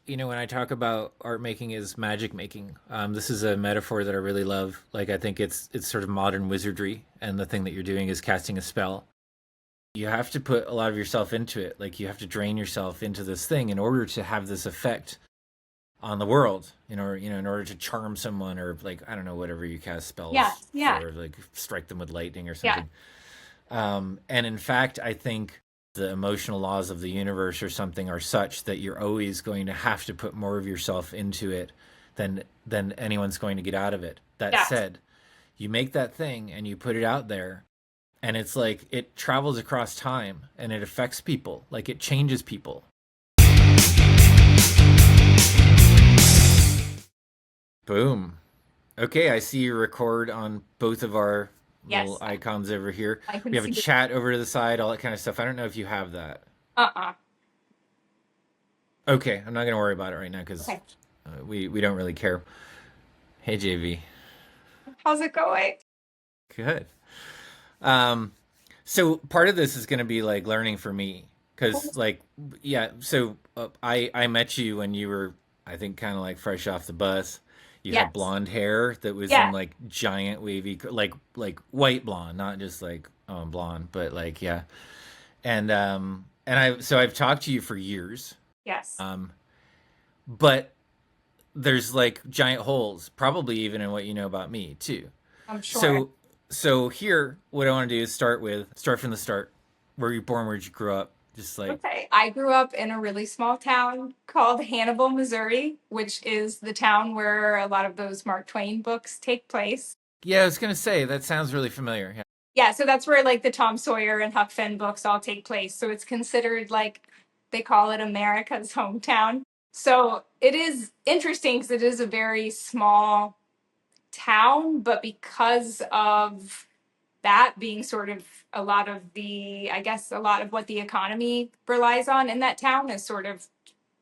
when I talk about art making is magic making, this is a metaphor that I really love. Like, I think it's sort of modern wizardry, and the thing that you're doing is casting a spell. You have to put a lot of yourself into it. Like, you have to drain yourself into this thing in order to have this effect on the world. In order to charm someone, or like, I don't know, whatever you cast Yeah, spells yeah, for, like strike them with lightning or yeah. something. And in fact, I think the emotional laws of the universe or something are such that you're always going to have to put more of yourself into it than anyone's going to get out of it. That Yeah. said, you make that thing and you put it out there, and it's like it travels across time and it affects people, like it changes people. Boom. Okay, I see you record on both of our little Yes, icons over here. I can We have a see it. chat over to the side, all that kind of stuff. I don't know if you have that. Uh-uh. Okay, I'm not going to worry about it right now because Okay. we don't really care. Hey, JV. How's it going? Good. Um, so part of this is going to be like learning for me because, like, yeah. So I met you when you were, I think, kind of like fresh off the bus. You had Yes. blonde hair that was in Yeah. like giant wavy, like white blonde, not just like blonde, but like yeah. And I've talked to you for years. Yes. Um, but there's like giant holes, probably even in what you know about me too. I'm sure. So so here, what I want to do is start from the start. Where were you born? Where'd you grow up? Just like Okay. I grew up in a really small town called Hannibal, Missouri, which is the town where a lot of those Mark Twain books take place. yeah, I was gonna say that sounds really familiar. Yeah. Yeah, so that's where like the Tom Sawyer and Huck Finn books all take place. So it's considered like they call it America's hometown. So it is interesting because it is a very small town, but because of that being sort of a lot of the, I guess, a lot of what the economy relies on in that town is sort of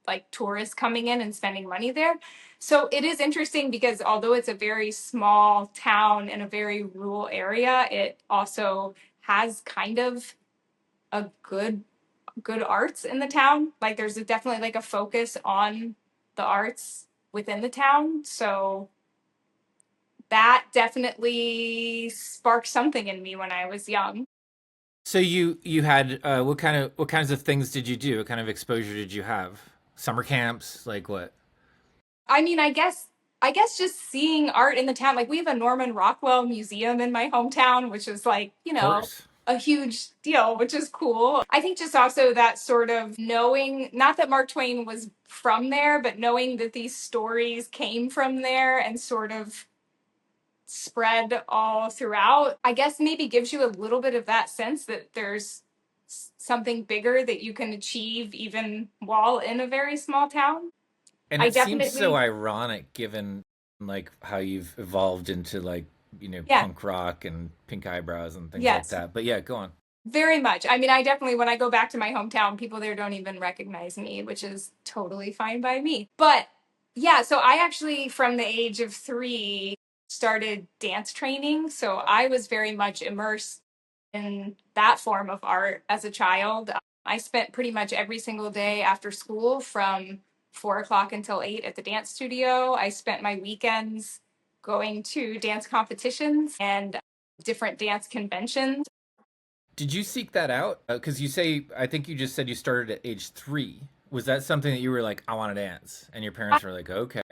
like tourists coming in and spending money there. So it is interesting because although it's a very small town in a very rural area, it also has kind of a good arts in the town. Like there's definitely like a focus on the arts within the town. So that definitely sparked something in me when I was young. So you had what kinds of things did you do? What kind of exposure did you have? Summer camps, like what? I mean, I guess just seeing art in the town. Like we have a Norman Rockwell museum in my hometown, which is like, Of course. a huge deal, which is cool. I think just also that sort of knowing, not that Mark Twain was from there, but knowing that these stories came from there and sort of spread all throughout, I guess maybe gives you a little bit of that sense that there's something bigger that you can achieve even while in a very small town. And I it seems so definitely, ironic given like how you've evolved into like, yeah, punk rock and pink eyebrows and things like yes, that. But yeah, go on. very much. I mean, I definitely, when I go back to my hometown, people there don't even recognize me, which is totally fine by me. But yeah, so I actually, from the age of 3, started dance training. So I was very much immersed in that form of art as a child. I spent pretty much every single day after school from 4 o'clock until 8 at the dance studio. I spent my weekends going to dance competitions and different dance conventions. Did you seek that out? Because I think you just said you started at age 3. Was that something that you were like, I want to dance? And your parents were like, okay.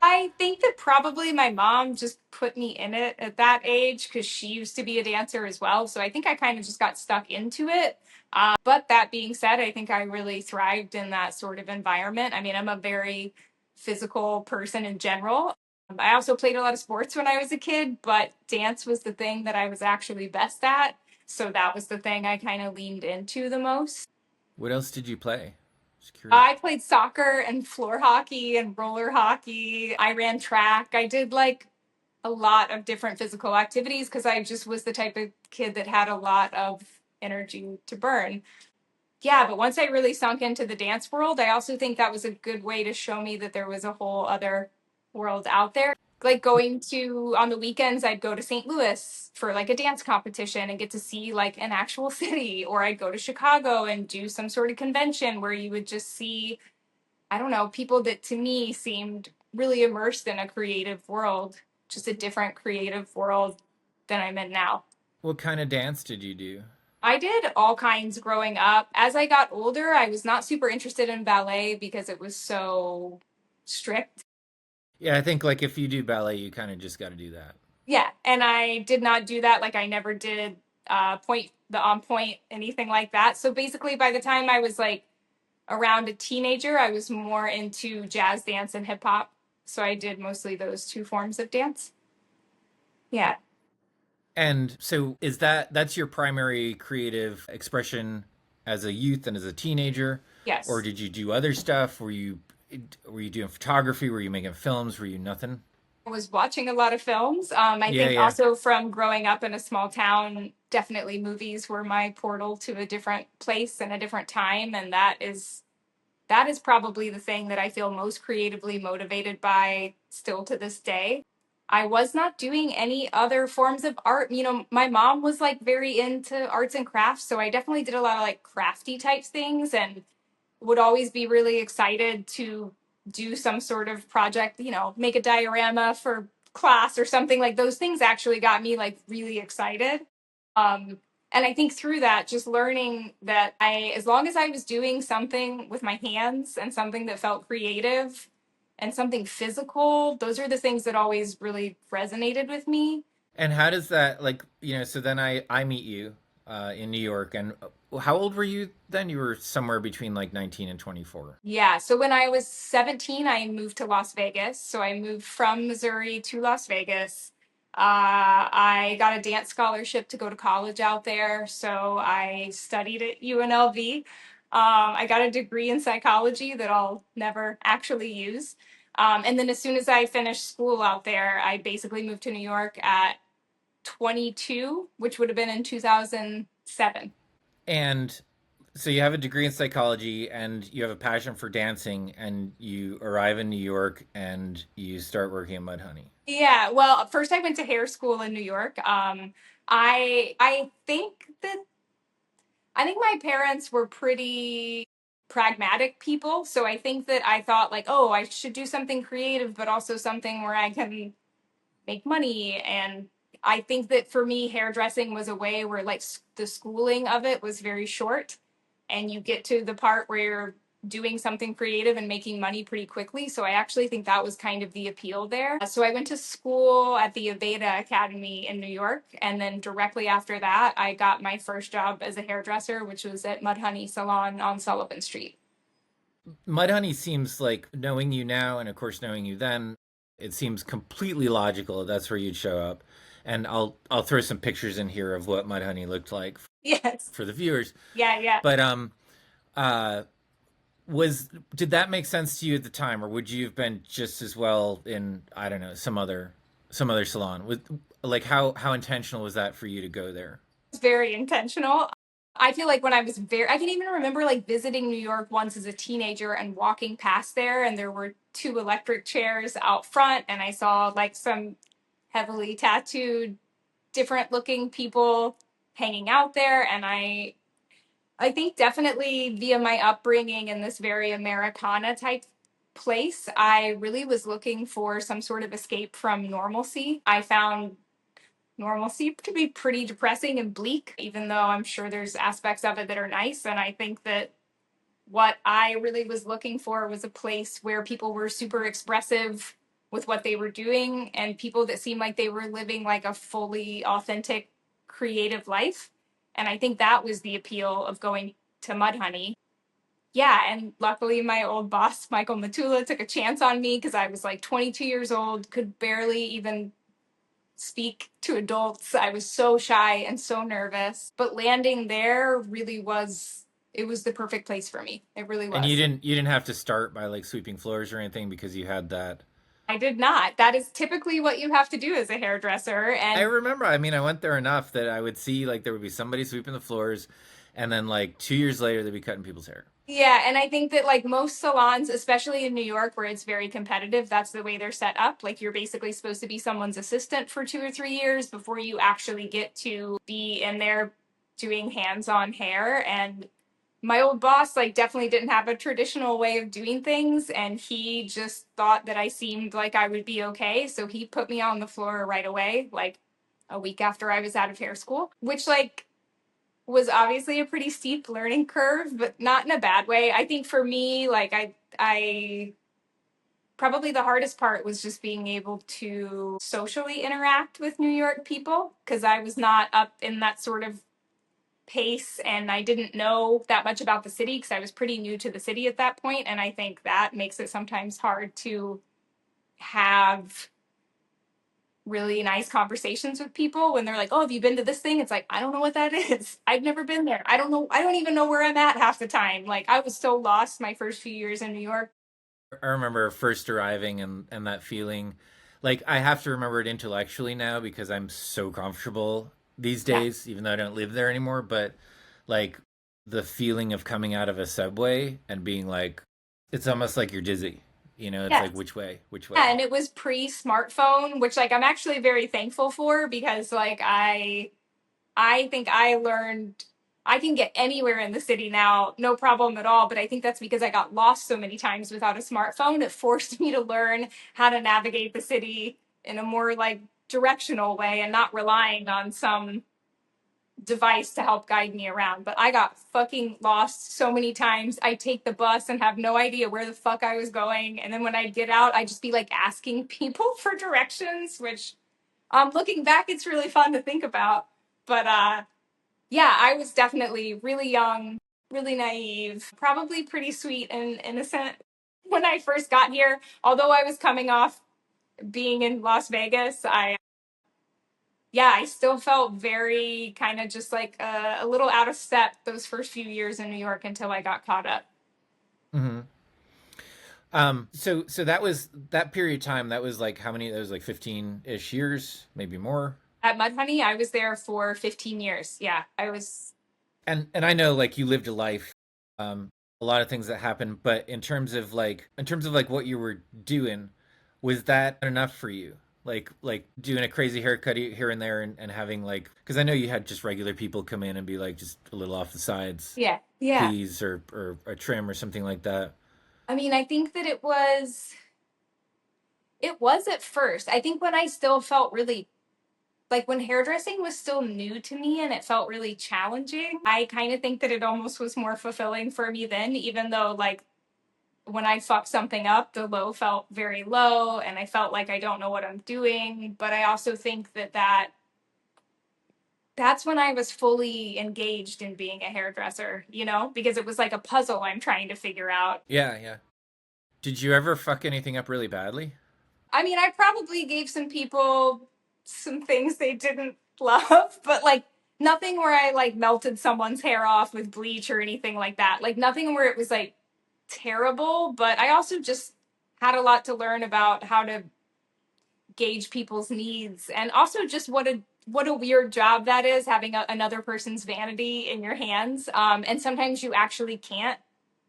I think that probably my mom just put me in it at that age because she used to be a dancer as well. So I think I kind of just got stuck into it. But that being said, I think I really thrived in that sort of environment. I mean, I'm a very physical person in general. I also played a lot of sports when I was a kid, but dance was the thing that I was actually best at. So that was the thing I kind of leaned into the most. What else did you play? Just curious. I played soccer and floor hockey and roller hockey. I ran track. I did like a lot of different physical activities because I just was the type of kid that had a lot of energy to burn. Yeah, but once I really sunk into the dance world, I also think that was a good way to show me that there was a whole other world out there. Like going to on the weekends, I'd go to St. Louis for like a dance competition and get to see like an actual city, or I'd go to Chicago and do some sort of convention where you would just see I don't know, people that to me seemed really immersed in a creative world, just a different creative world than I'm in now. What kind of dance did you do? I did all kinds growing up. As I got older, I was not super interested in ballet because it was so strict. Yeah, I think like if you do ballet, you kind of just got to do that. Yeah, and I did not do that. Like I never did the on point anything like that. So basically, by the time I was like around a teenager, I was more into jazz dance and hip hop. So I did mostly those two forms of dance. Yeah. And so is that's your primary creative expression as a youth and as a teenager, or Yes. did you do other stuff? Were you doing photography? Were you making films? Were you nothing? I was watching a lot of films. I Yeah, think yeah. also from growing up in a small town, definitely movies were my portal to a different place and a different time. And that is probably the thing that I feel most creatively motivated by still to this day. I was not doing any other forms of art. You know, my mom was like very into arts and crafts, so I definitely did a lot of like crafty type things and would always be really excited to do some sort of project, you know, make a diorama for class or something. Like those things actually got me like really excited. Um, and I think through that, just learning that as long as I was doing something with my hands and something that felt creative and something physical, those are the things that always really resonated with me. And how does that like, so then I meet you in New York, and how old were you then? You were somewhere between like 19 and 24. Yeah. So when I was 17, I moved to Las Vegas. So I moved from Missouri to Las Vegas. I got a dance scholarship to go to college out there. So I studied at UNLV. I got a degree in psychology that I'll never actually use. And then as soon as I finished school out there, I basically moved to New York at 22, which would have been in 2007. And so you have a degree in psychology and you have a passion for dancing, and you arrive in New York and you start working at Mudhoney. Yeah, well, first I went to hair school in New York. I think that I think my parents were pretty pragmatic people, so I think that I thought like, oh, I should do something creative, but also something where I can make money. And I think that for me, hairdressing was a way where like the schooling of it was very short, and you get to the part where you're doing something creative and making money pretty quickly. So I actually think that was kind of the appeal there. So I went to school at the Aveda Academy in New York. And then directly after that, I got my first job as a hairdresser, which was at Mudhoney Salon on Sullivan Street. Mudhoney seems like, knowing you now and of course knowing you then, it seems completely logical that's where you'd show up. And I'll throw some pictures in here of what Mudhoney looked like Yes. for the viewers. Yeah, yeah. But uh was did that make sense to you at the time, or would you have been just as well in, I don't know, some other salon? With like how intentional was that for you to go there? Very intentional. I feel like when I was I can even remember like visiting New York once as a teenager and walking past there, and there were two electric chairs out front, and I saw like some heavily tattooed, different looking people hanging out there. And I think definitely via my upbringing in this very Americana type place, I really was looking for some sort of escape from normalcy. I found normalcy to be pretty depressing and bleak, even though I'm sure there's aspects of it that are nice. And I think that what I really was looking for was a place where people were super expressive with what they were doing and people that seemed like they were living like a fully authentic, creative life. And I think that was the appeal of going to Mudhoney. Yeah, and luckily my old boss, Michael Matula, took a chance on me because I was like 22 years old, could barely even speak to adults. I was so shy and so nervous. But landing there really was it was the perfect place for me. It really And you was. didn't have to start by like sweeping floors or anything because you had that. I did not. That is typically what you have to do as a hairdresser. I And remember, I mean, I went there enough that I would see like there would be somebody sweeping the floors, and then like 2 years later they'd be cutting people's hair. yeah, and I think that like most salons, especially in New York where it's very competitive, that's the way they're set up. Like you're basically supposed to be someone's assistant for 2 or 3 years before you actually get to be in there doing hands-on hair. And my old boss like definitely didn't have a traditional way of doing things, and he just thought that I seemed like I would be okay, so he put me on the floor right away, like a week after I was out of hair school, which like was obviously a pretty steep learning curve, but not in a bad way. I think for me, like I probably the hardest part was just being able to socially interact with New York people, because I was not up in that sort of pace and I didn't know that much about the city because I was pretty new to the city at that point. And I think that makes it sometimes hard to have really nice conversations with people when they're like, "Oh, have you been to this thing?" It's like, I don't know what that is. I've never been there. I don't know. I don't even know where I'm at half the time. Like, I was so lost my first few years in New York. I remember first arriving and that feeling. Like I have to remember it intellectually now because I'm so comfortable these Yeah. days, even though I don't live there anymore. But like the feeling of coming out of a subway and being like, it's almost like you're dizzy. You know, it's like Yes. which way, which Yeah, way. and it was pre-smartphone, which like I'm actually very thankful for, because like I think I learned I can get anywhere in the city now, no problem at all. But I think that's because I got lost so many times without a smartphone. It forced me to learn how to navigate the city in a more like directional way and not relying on some device to help guide me around. But I got fucking lost so many times. I take the bus and have no idea where the fuck I was going. And then when I get out, I just be like asking people for directions, which looking back, it's really fun to think about. But yeah, I was definitely really young, really naive, probably pretty sweet and innocent when I first got here. Although I was coming off being in Las Vegas, yeah, I still felt very kind of just like a little out of step those first few years in New York until I got caught up. Hmm. So that was that period of time. That was like how many? That was like 15-ish years, maybe more. At Mudhoney, I was there for 15 years. Yeah, I was. And I know like you lived a life, a lot of things that happened, but in terms of like what you were doing, was that enough for you? Like doing a crazy haircut here and there and having like because I know you had just regular people come in and be like just a little off the sides, Yeah, yeah. please, or a trim or something like that. I mean, I think that it was at first. I think when I still felt really like when hairdressing was still new to me and it felt really challenging, I kind of think that it almost was more fulfilling for me then, even though like when I fucked something up, the low felt very low and I felt like I don't know what I'm doing. But I also think that that's when I was fully engaged in being a hairdresser, because it was like a puzzle I'm trying to figure out. Yeah, yeah. Did you ever fuck anything up really badly? I mean, I probably gave some people some things they didn't love, but like nothing where I like melted someone's hair off with bleach or anything like that. Like nothing where it was like terrible, but I also just had a lot to learn about how to gauge people's needs, and also just what a weird job that is, having another person's vanity in your hands. And sometimes you actually can't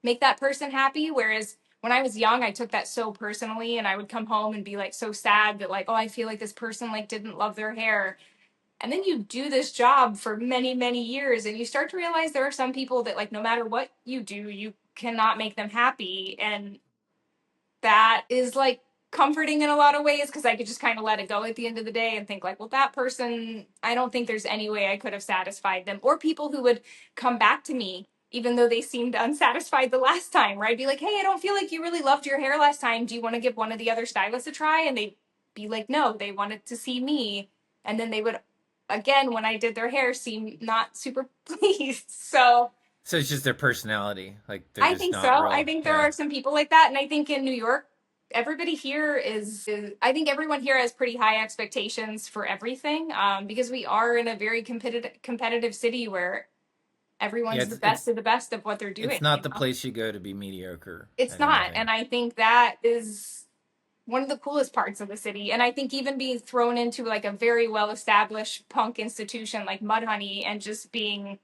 make that person happy, whereas when I was young I took that so personally, and I would come home and be like so sad that like, oh, I feel like this person like didn't love their hair. And then you do this job for many many years and you start to realize there are some people that like no matter what you do you cannot make them happy, and that is like comforting in a lot of ways because I could just kind of let it go at the end of the day and think like, well, that person, I don't think there's any way I could have satisfied them. Or people who would come back to me even though they seemed unsatisfied the last time, where I'd be like, hey, I don't feel like you really loved your hair last time. Do you want to give one of the other stylists a try? And they'd be like, no, they wanted to see me. And then they would, again, when I did their hair, seem not super pleased. So So it's just their personality. Like they're I just think not so. I real. think there Yeah. are some people like that. And I think in New York, everybody here I think everyone here has pretty high expectations for everything, because we are in a very competitive city where Yeah, everyone's the best of the best of what they're it's doing. not the place you go to be mediocre It's at not. anything. And I think that is one of the coolest parts of the city. And I think even being thrown into like a very well established punk institution like Mudhoney and just being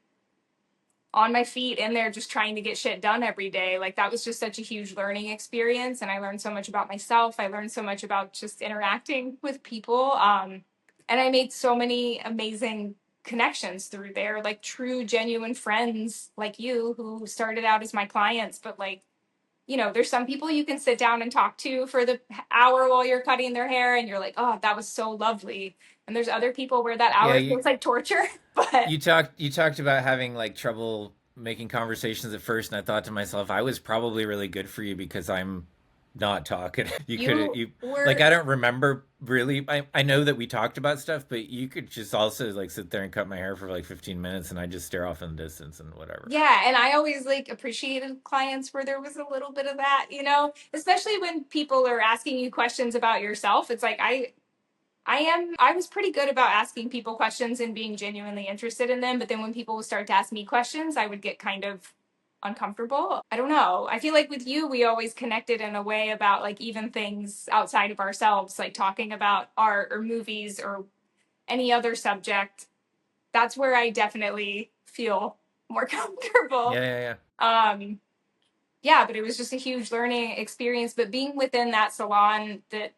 on my feet in there just trying to get shit done every day. Like that was just such a huge learning experience, and I learned so much about myself. I learned so much about just interacting with people. And I made so many amazing connections through there, like true, genuine friends like you who started out as my clients, but like, there's some people you can sit down and talk to for the hour while you're cutting their hair and you're like, oh, that was so lovely. And there's other people where that Yeah, hour feels like torture. But you talked about having like trouble making conversations at first, and I thought to myself, I was probably really good for you because I'm not talking. You could you you like were, I don't remember really. I know that we talked about stuff, but you could just also like sit there and cut my hair for like 15 minutes, and I just stare off in the distance and whatever. yeah. And I always like appreciated clients where there was a little bit of that, especially when people are asking you questions about yourself. It's like, I was pretty good about asking people questions and being genuinely interested in them. But then when people would start to ask me questions, I would get kind of uncomfortable. I don't know. I feel like with you, we always connected in a way about like even things outside of ourselves, like talking about art or movies or any other subject. That's where I definitely feel more comfortable. Yeah, yeah, yeah. Um, yeah, but it was just a huge learning experience. But being within that salon that,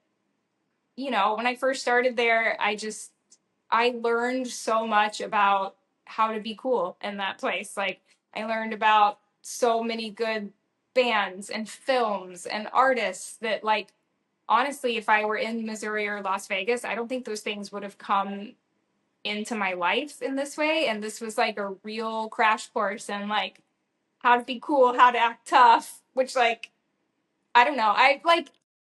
when I first started there, I learned so much about how to be cool in that place. Like I learned about so many good bands and films and artists that like honestly if I were in Missouri or Las Vegas, I don't think those things would have come into my life in this way, and this was like a real crash course in like how to be cool, how to act tough, which like I don't know. I like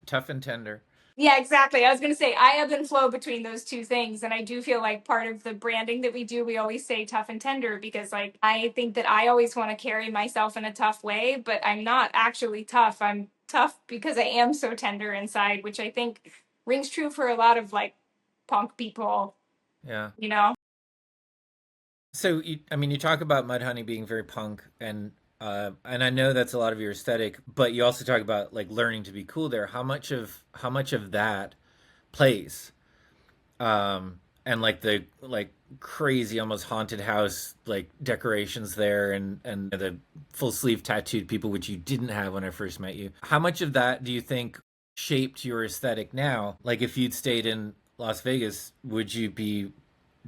Tough and tender. yeah, exactly. I was going to say I ebb and flow between those two things. And I do feel like part of the branding that we do, we always say tough and tender because, like, I think that I always want to carry myself in a tough way, but I'm not actually tough. I'm tough because I am so tender inside, which I think rings true for a lot of like punk people, Yeah. you know? So I mean, you talk about Mudhoney being very punk, and I know that's a lot of your aesthetic, but you also talk about like learning to be cool there. How much of that plays, and like the like crazy, almost haunted house like decorations there, and the full sleeve tattooed people, which you didn't have when I first met you. How much of that do you think shaped your aesthetic now? Like if you'd stayed in Las Vegas, would you be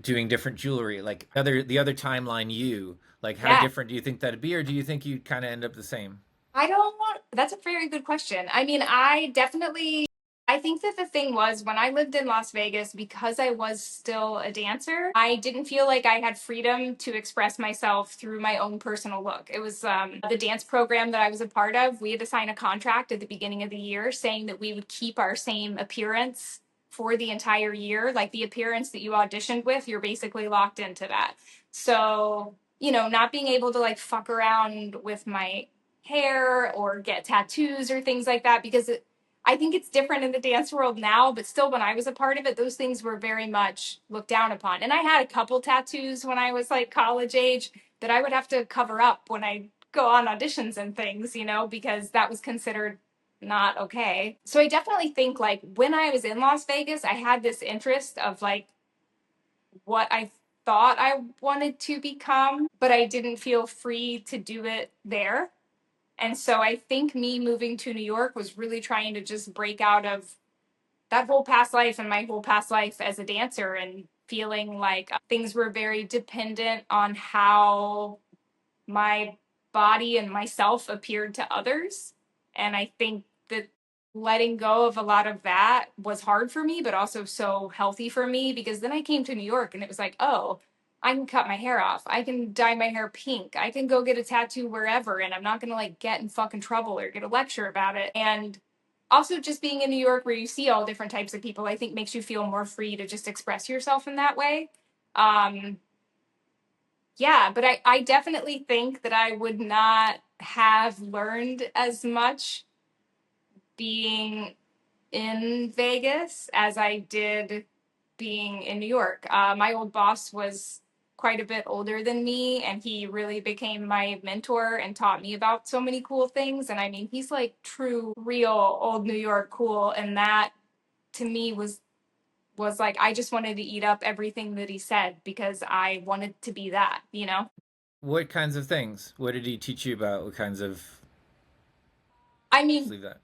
doing different jewelry like the other timeline you like how Yeah. different do you think that'd be, or do you think you'd kind of end up the same? I don't want, that's a very good question. I mean, I think that the thing was when I lived in Las Vegas, because I was still a dancer, I didn't feel like I had freedom to express myself through my own personal look. It was the dance program that I was a part of. We had to sign a contract at the beginning of the year saying that we would keep our same appearance for the entire year. Like the appearance that you auditioned with, you're basically locked into that. So, not being able to like fuck around with my hair or get tattoos or things like that because I think it's different in the dance world now, but still when I was a part of it, those things were very much looked down upon. And I had a couple tattoos when I was like college age that I would have to cover up when I go on auditions and things, because that was considered not okay. So I definitely think like when I was in Las Vegas, I had this interest of like what I thought I wanted to become, but I didn't feel free to do it there. And so I think me moving to New York was really trying to just break out of that whole past life and my whole past life as a dancer and feeling like things were very dependent on how my body and myself appeared to others. And I think that letting go of a lot of that was hard for me, but also so healthy for me because then I came to New York and it was like, oh, I can cut my hair off. I can dye my hair pink. I can go get a tattoo wherever and I'm not going to like get in fucking trouble or get a lecture about it. And also just being in New York where you see all different types of people, I think makes you feel more free to just express yourself in that way. Um, yeah, but I definitely think that I would not have learned as much being in Vegas as I did being in New York. My old boss was quite a bit older than me, and he really became my mentor and taught me about so many cool things. And I mean, he's like true, real old New York cool, and that to me was like I just wanted to eat up everything that he said because I wanted to be that. What kinds of things, what did he teach you about, what kinds of, I just mean, leave that.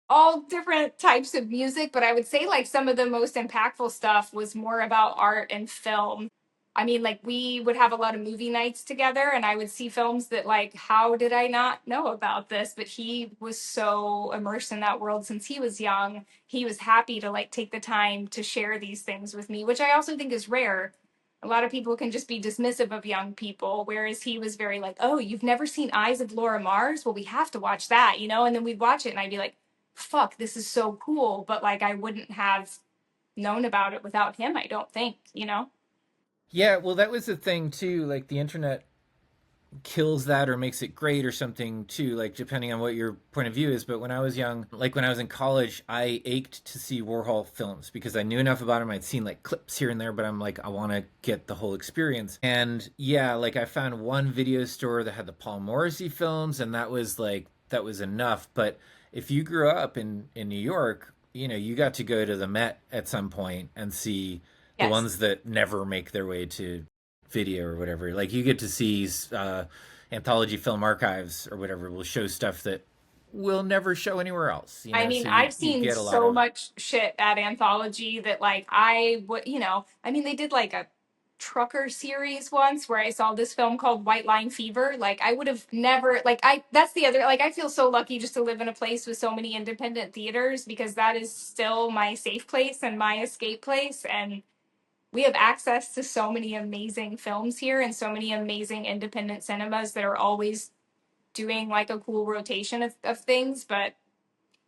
all different types of music, but I would say like some of the most impactful stuff was more about art and film. I mean, like we would have a lot of movie nights together and I would see films that like, how did I not know about this? But he was so immersed in that world since he was young. He was happy to like take the time to share these things with me, which I also think is rare. A lot of people can just be dismissive of young people, whereas he was very like, oh, you've never seen Eyes of Laura Mars? Well, we have to watch that, you know? And then we'd watch it and I'd be like, fuck, this is so cool. But like, I wouldn't have known about it without him, I don't think, you know? Yeah, well, that was the thing too. Like the internet kills that or makes it great or something too, like depending on what your point of view is. But when I was young, like when I was in college, I ached to see Warhol films because I knew enough about him. I'd seen like clips here and there, but I'm like, I want to get the whole experience. And yeah, like I found one video store that had the Paul Morrissey films, and that was like that was enough. But if you grew up in New York, you know, you got to go to the Met at some point and see the Yes. ones that never make their way to video or whatever. Like you get to see anthology film archives or whatever will show stuff that will never show anywhere else. You I know, mean, so I've you seen get a lot so of much shit at Anthology that like I would, I mean, they did like a trucker series once where I saw this film called White Line Fever. Like I would have never that's the other like I feel so lucky just to live in a place with so many independent theaters because that is still my safe place and my escape place and we have access to so many amazing films here and so many amazing independent cinemas that are always doing like a cool rotation of things. But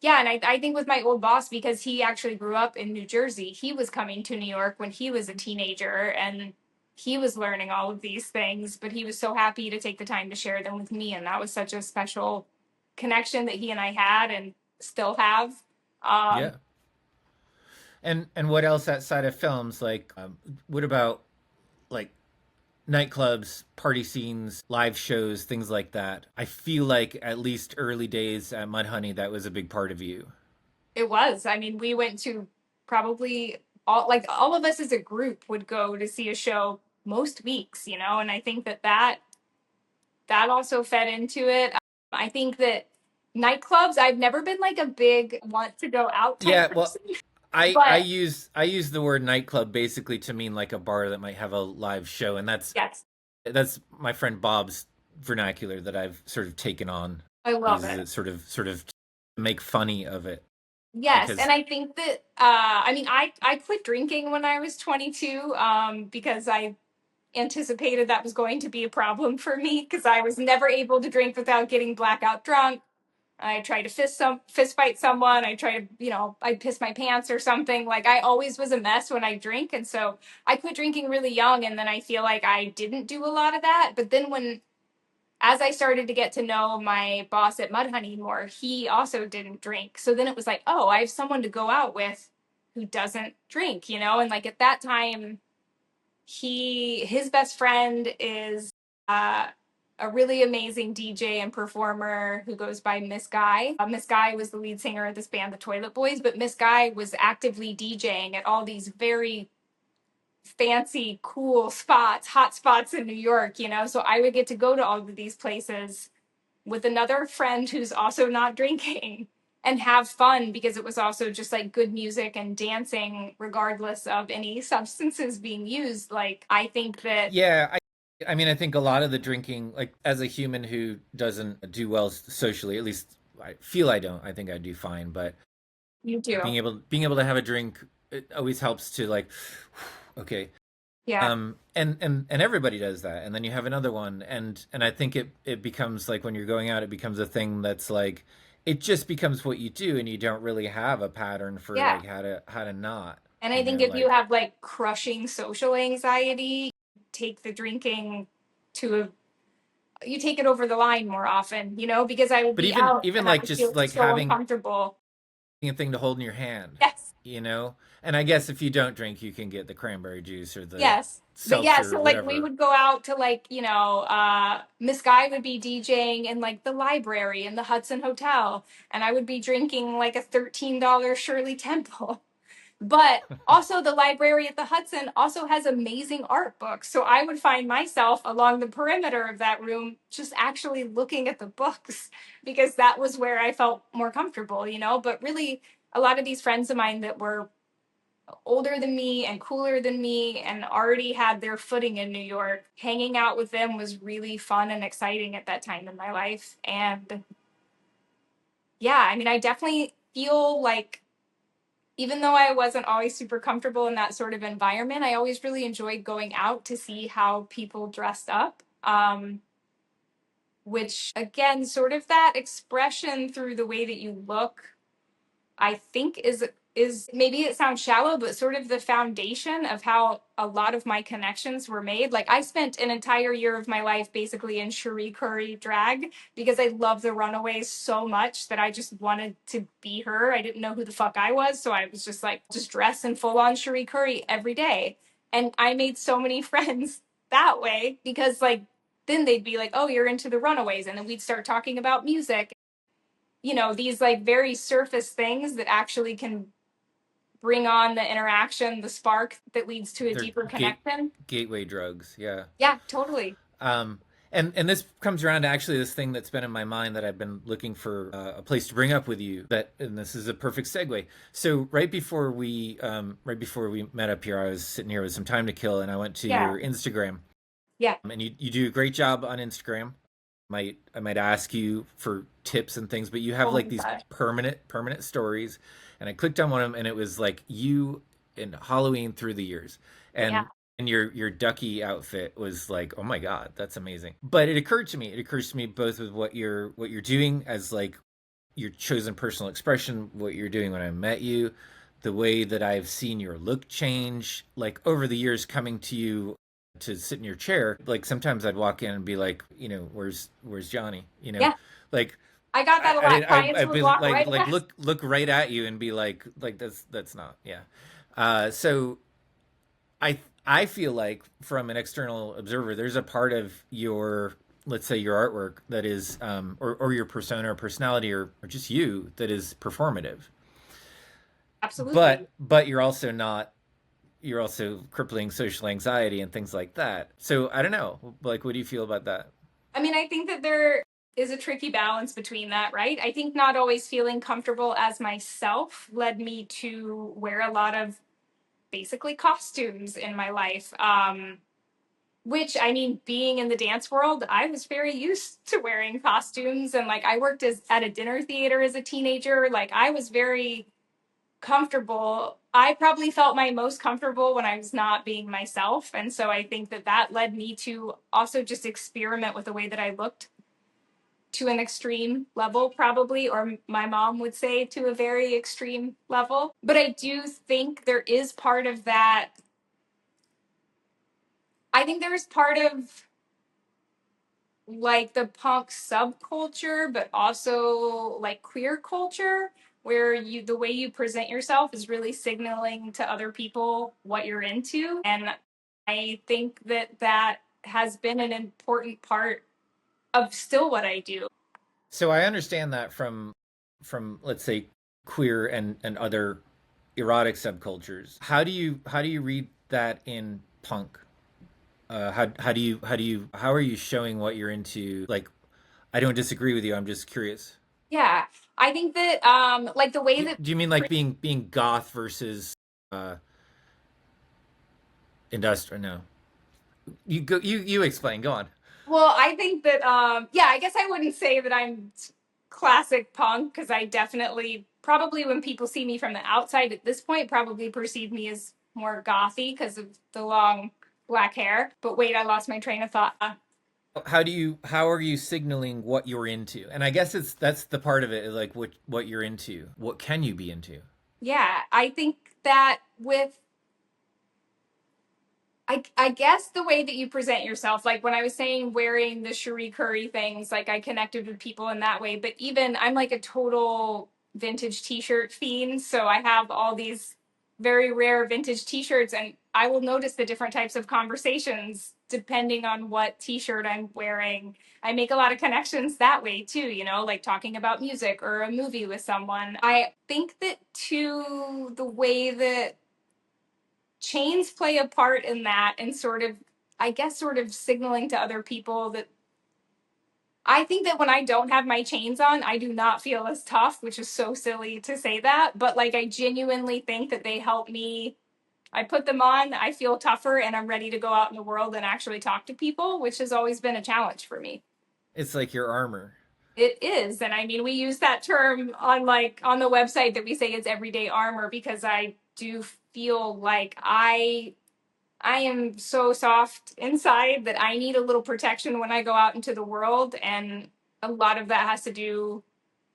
yeah, and I think with my old boss, because he actually grew up in New Jersey, he was coming to New York when he was a teenager and he was learning all of these things, but he was so happy to take the time to share them with me. And that was such a special connection that he and I had and still have. Um, yeah. And what else outside of films? Like, what about like nightclubs, party scenes, live shows, things like that? I feel like at least early days at Mudhoney, that was a big part of you. it was. I mean, we went to probably all of us as a group would go to see a show most weeks, and I think that also fed into it. I think that nightclubs, I've never been like a big want to go out type Yeah, well, person, I but use the word nightclub basically to mean like a bar that might have a live show, and yes, that's my friend Bob's vernacular that I've sort of taken on. I love Uses it. it sort of to make funny of it Yes, and because I think that I mean I quit drinking when I was 22 because I anticipated that was going to be a problem for me because I was never able to drink without getting blackout drunk. I tried to fist fight someone. I tried to, I'd piss my pants or something. Like I always was a mess when I drink. And so I quit drinking really young. And then I feel like I didn't do a lot of that. But then as I started to get to know my boss at Mudhoney more, he also didn't drink. So then it was like, oh, I have someone to go out with who doesn't drink, And like at that time, his best friend is uh, a really amazing DJ and performer who goes by Miss Guy. Miss Guy was the lead singer of this band, the Toilet Boys, but Miss Guy was actively DJing at all these very fancy, cool spots, hot spots in New York, So I would get to go to all of these places with another friend who's also not drinking and have fun because it was also just like good music and dancing regardless of any substances being used. Like I think that yeah, I mean I think a lot of the drinking, like as a human who doesn't do well socially, at least I feel I don't. I think I do fine, but you do. being able to have a drink, it always helps to like okay. Yeah. And everybody does that, and then you have another one, and I think it becomes like when you're going out, it becomes a thing that's like it just becomes what you do, and you don't really have a pattern for Yeah. like how to not, And I think if you like have like crushing social anxiety, take the drinking to you take it over the line more often, because I would but be even out even and I like would just feel like so having uncomfortable. a thing to hold in your hand, Yes. you know? And I guess if you don't drink, you can get the cranberry juice or the Yes. But yeah, seltzer so or like we whatever. would go out to like, Miss Guy would be DJing in like the library in the Hudson Hotel, and I would be drinking like a $13 Shirley Temple. But also the library at the Hudson also has amazing art books. So I would find myself along the perimeter of that room just actually looking at the books because that was where I felt more comfortable. But really a lot of these friends of mine that were older than me and cooler than me and already had their footing in New York. Hanging out with them was really fun and exciting at that time in my life. And yeah, I mean, I definitely feel like even though I wasn't always super comfortable in that sort of environment, I always really enjoyed going out to see how people dressed up. Which again, sort of that expression through the way that you look, I think is maybe it sounds shallow, but sort of the foundation of how a lot of my connections were made. Like I spent an entire year of my life basically in Cherie Curry drag because I love the Runaways so much that I just wanted to be her. I didn't know who the fuck I was, so I was just like just dress in full on Cherie Curry every day. And I made so many friends that way because like then they'd be like, "Oh, you're into the Runaways," and then we'd start talking about music, these like very surface things that actually can bring on the interaction, the spark that leads to a They're deeper connection. gateway drugs. Yeah. Yeah, totally. Um, and this comes around to actually this thing that's been in my mind that I've been looking for a place to bring up with you. And this is a perfect segue. So right before we met up here, I was sitting here with some time to kill, and I went to Yeah. your Instagram, Yeah. and you do a great job on Instagram. I might ask you for tips and things, but you have Oh like my these gosh. permanent stories, and I clicked on one of them, and it was like you in Halloween through the years, Yeah. and your ducky outfit was like, oh my god, that's amazing. But it occurs to me both with what you're doing as like your chosen personal expression, what you're doing when I met you, the way that I've seen your look change, like over the years coming to you to sit in your chair. Like sometimes I'd walk in and be like, where's Johnny? Yeah. Like I got that a lot. Clients I'd would be walk right like past. look right at you and be like that's not, yeah. So I feel like from an external observer, there's a part of your, let's say your artwork that is or your persona or personality or just you that is performative. Absolutely. But you're also not, you're also crippling social anxiety and things like that. So I don't know. Like, what do you feel about that? I mean, I think that there is a tricky balance between that, right? I think not always feeling comfortable as myself led me to wear a lot of basically costumes in my life. Which I mean, being in the dance world, I was very used to wearing costumes, and like I worked as at a dinner theater as a teenager. Like I was very comfortable. I probably felt my most comfortable when I was not being myself, and so I think that that led me to also just experiment with the way that I looked to an extreme level, probably, or my mom would say to a very extreme level. But I do think there is part of that. I think there's part of like the punk subculture, but also like queer culture, where you the way you present yourself is really signaling to other people what you're into. And I think that that has been an important part of still what I do. So I understand that from let's say queer and other erotic subcultures. How do you read that in punk? How are you showing what you're into? Like, I don't disagree with you. I'm just curious. Yeah, I think that like the way that Do you mean like being goth versus uh industrial? No, you explain. Go on. well, I think that yeah, I guess I wouldn't say that I'm classic punk because I definitely probably when people see me from the outside at this point probably perceive me as more gothy because of the long black hair. But wait, I lost my train of thought. How are you signaling what you're into? And I guess that's the part of it, is like what you're into. What can you be into? Yeah, I think that with I guess the way that you present yourself, like when I was saying wearing the Cherie Curry things, like I connected with people in that way. But even I'm like a total vintage t-shirt fiend. So I have all these very rare vintage t-shirts and I will notice the different types of conversations depending on what t-shirt I'm wearing. I make a lot of connections that way too, like talking about music or a movie with someone. I think that too, the way that chains play a part in that and sort of, I guess, sort of signaling to other people that I think that when I don't have my chains on, I do not feel as tough, which is so silly to say that. But like, I genuinely think that they help me. I put them on, I feel tougher, and I'm ready to go out in the world and actually talk to people, which has always been a challenge for me. It's like your armor. It is. And I mean, we use that term on like on the website that we say is everyday armor because I do feel like I am so soft inside that I need a little protection when I go out into the world. And a lot of that has to do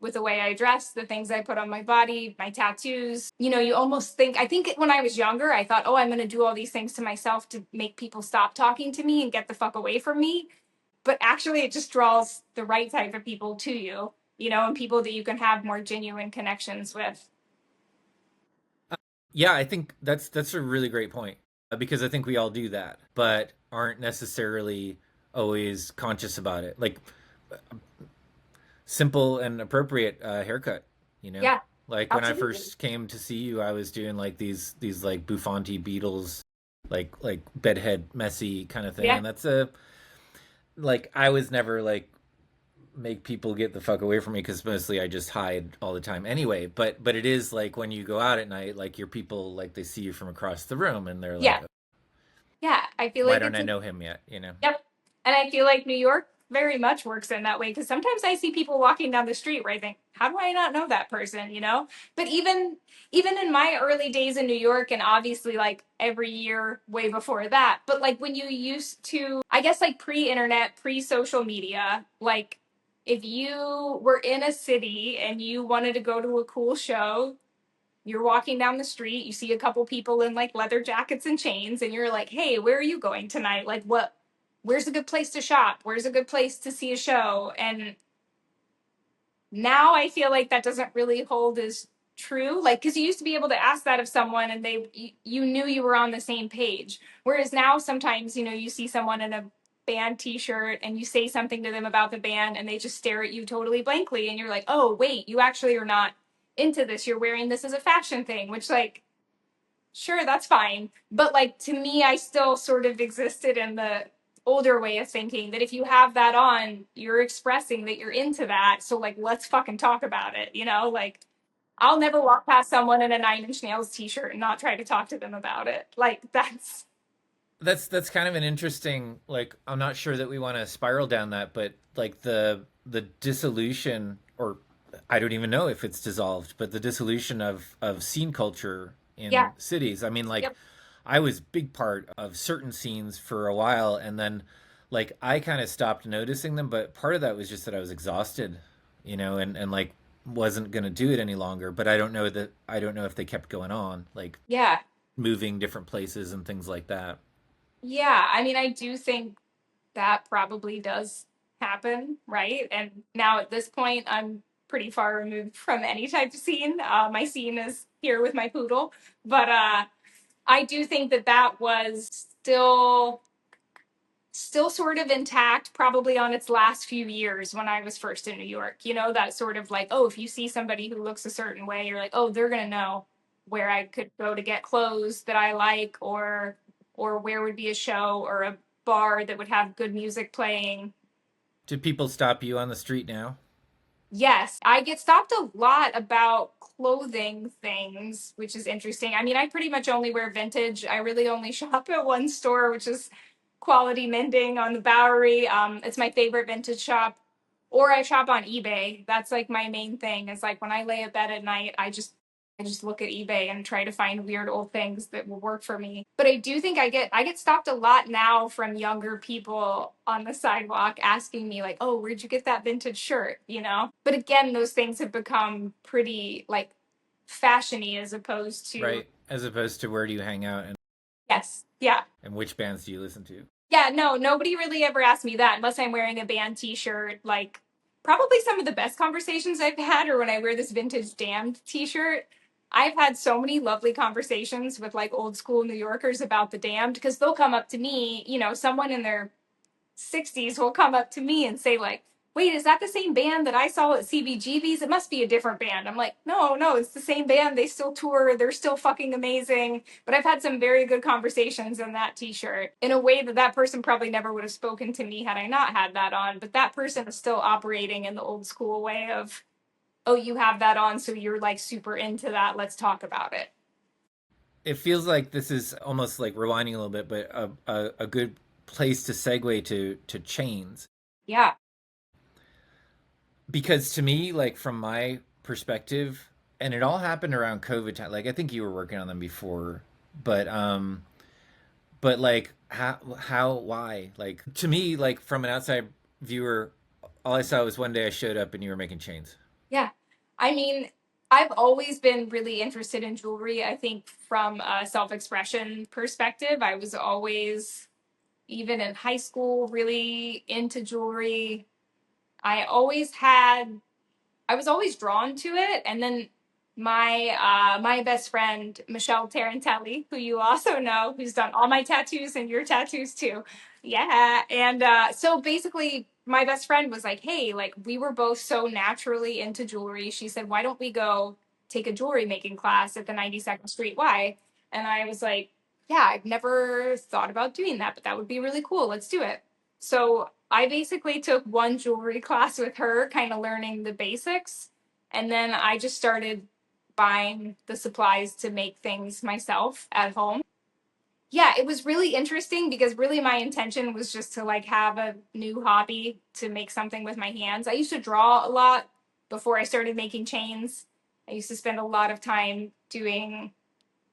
with the way I dress, the things I put on my body, my tattoos. You know, you almost think, I think when I was younger, I thought, oh, I'm going to do all these things to myself to make people stop talking to me and get the fuck away from me. But actually, it just draws the right type of people to you, you know, and people that you can have more genuine connections with. Yeah, I think that's a really great point because I think we all do that, but aren't necessarily always conscious about it. Like simple and appropriate haircut, you know? Yeah, Like when I absolutely. first came to see you, I was doing like these like Buffonti Beatles, like bedhead messy kind of thing, Yeah. and that's a like I was never like make people get the fuck away from me because mostly I just hide all the time anyway. But it is like when you go out at night, like your people like they see you from across the room and they're Yeah. like, Yeah. I feel why like don't it's I a know him yet? You know? Yep. And I feel like New York very much works in that way because sometimes I see people walking down the street where I think, how do I not know that person, you know? But even in my early days in New York and obviously like every year way before that, but like when you used to, I guess like pre-internet, pre-social media, like if you were in a city and you wanted to go to a cool show, you're walking down the street, you see a couple people in like leather jackets and chains, and you're like, hey, where are you going tonight? Like, where's a good place to shop? Where's a good place to see a show? And now I feel like that doesn't really hold as true. Like, because you used to be able to ask that of someone and you knew you were on the same page. Whereas now sometimes, you know, you see someone in a band t-shirt and you say something to them about the band and they just stare at you totally blankly and you're like, oh wait, you actually are not into this, you're wearing this as a fashion thing, which like sure, that's fine. But like to me, I still sort of existed in the older way of thinking that if you have that on, you're expressing that you're into that. So like let's fucking talk about it, you know? Like I'll never walk past someone in a Nine Inch Nails t-shirt and not try to talk to them about it. Like that's That's kind of an interesting like I'm not sure that we want to spiral down that, but like the dissolution or I don't even know if it's dissolved, but the dissolution of scene culture yeah, in cities. I mean, like yep. I was big part of certain scenes for a while, and then like I kind of stopped noticing them. But part of that was just that I was exhausted, you know, and like wasn't gonna do it any longer. But I don't know if they kept going on, like Yeah. moving different places and things like that. Yeah. I mean, I do think that probably does happen, right? And now at this point, I'm pretty far removed from any type of scene. My scene is here with my poodle, but I do think that that was still sort of intact, probably on its last few years when I was first in New York. You know, that sort of like, oh, if you see somebody who looks a certain way, you're like, oh, they're gonna know where I could go to get clothes that I like, or where would be a show or a bar that would have good music playing. Do people stop you on the street now? Yes, I get stopped a lot about clothing things, which is interesting. I mean, I pretty much only wear vintage. I really only shop at one store, which is Quality Mending on the Bowery. It's my favorite vintage shop. Or I shop on eBay. That's like my main thing. Is like when I lay a bed at night, I just look at eBay and try to find weird old things that will work for me. But I do think I get stopped a lot now from younger people on the sidewalk asking me like, "Oh, where'd you get that vintage shirt?" You know? But again, those things have become pretty like fashiony as opposed to Right. As opposed to where do you hang out yes. Yeah. and which bands do you listen to? Yeah, no, nobody really ever asked me that unless I'm wearing a band t-shirt. Like, probably some of the best conversations I've had are when I wear this vintage Damned t-shirt. I've had so many lovely conversations with like old school New Yorkers about the Damned because they'll come up to me, you know, someone in their 60s will come up to me and say like, wait, is that the same band that I saw at CBGB's? It must be a different band. I'm like, no, no, it's the same band. They still tour. They're still fucking amazing. But I've had some very good conversations on that t-shirt in a way that that person probably never would have spoken to me had I not had that on. But that person is still operating in the old school way of, oh, you have that on, so you're like super into that. Let's talk about it. It feels like this is almost like rewinding a little bit, but a good place to segue to chains. Yeah. Because to me, like from my perspective, and it all happened around COVID time. Like I think you were working on them before, but like why? Like to me, like from an outside viewer, all I saw was one day I showed up and you were making chains. Yeah. I mean, I've always been really interested in jewelry. I think from a self expression perspective, I was always, even in high school, really into jewelry. I always had I was always drawn to it. And then my best friend Michelle Tarantelli, who you also know, who's done all my tattoos and your tattoos too. Yeah, and so basically, my best friend was like, "Hey, like we were both so naturally into jewelry." She said, "Why don't we go take a jewelry making class at the 92nd Street Y?" And I was like, "Yeah, I've never thought about doing that, but that would be really cool. Let's do it." So I basically took one jewelry class with her, kind of learning the basics. And then I just started buying the supplies to make things myself at home. Yeah, it was really interesting because really my intention was just to like have a new hobby to make something with my hands. I used to draw a lot before I started making chains. I used to spend a lot of time doing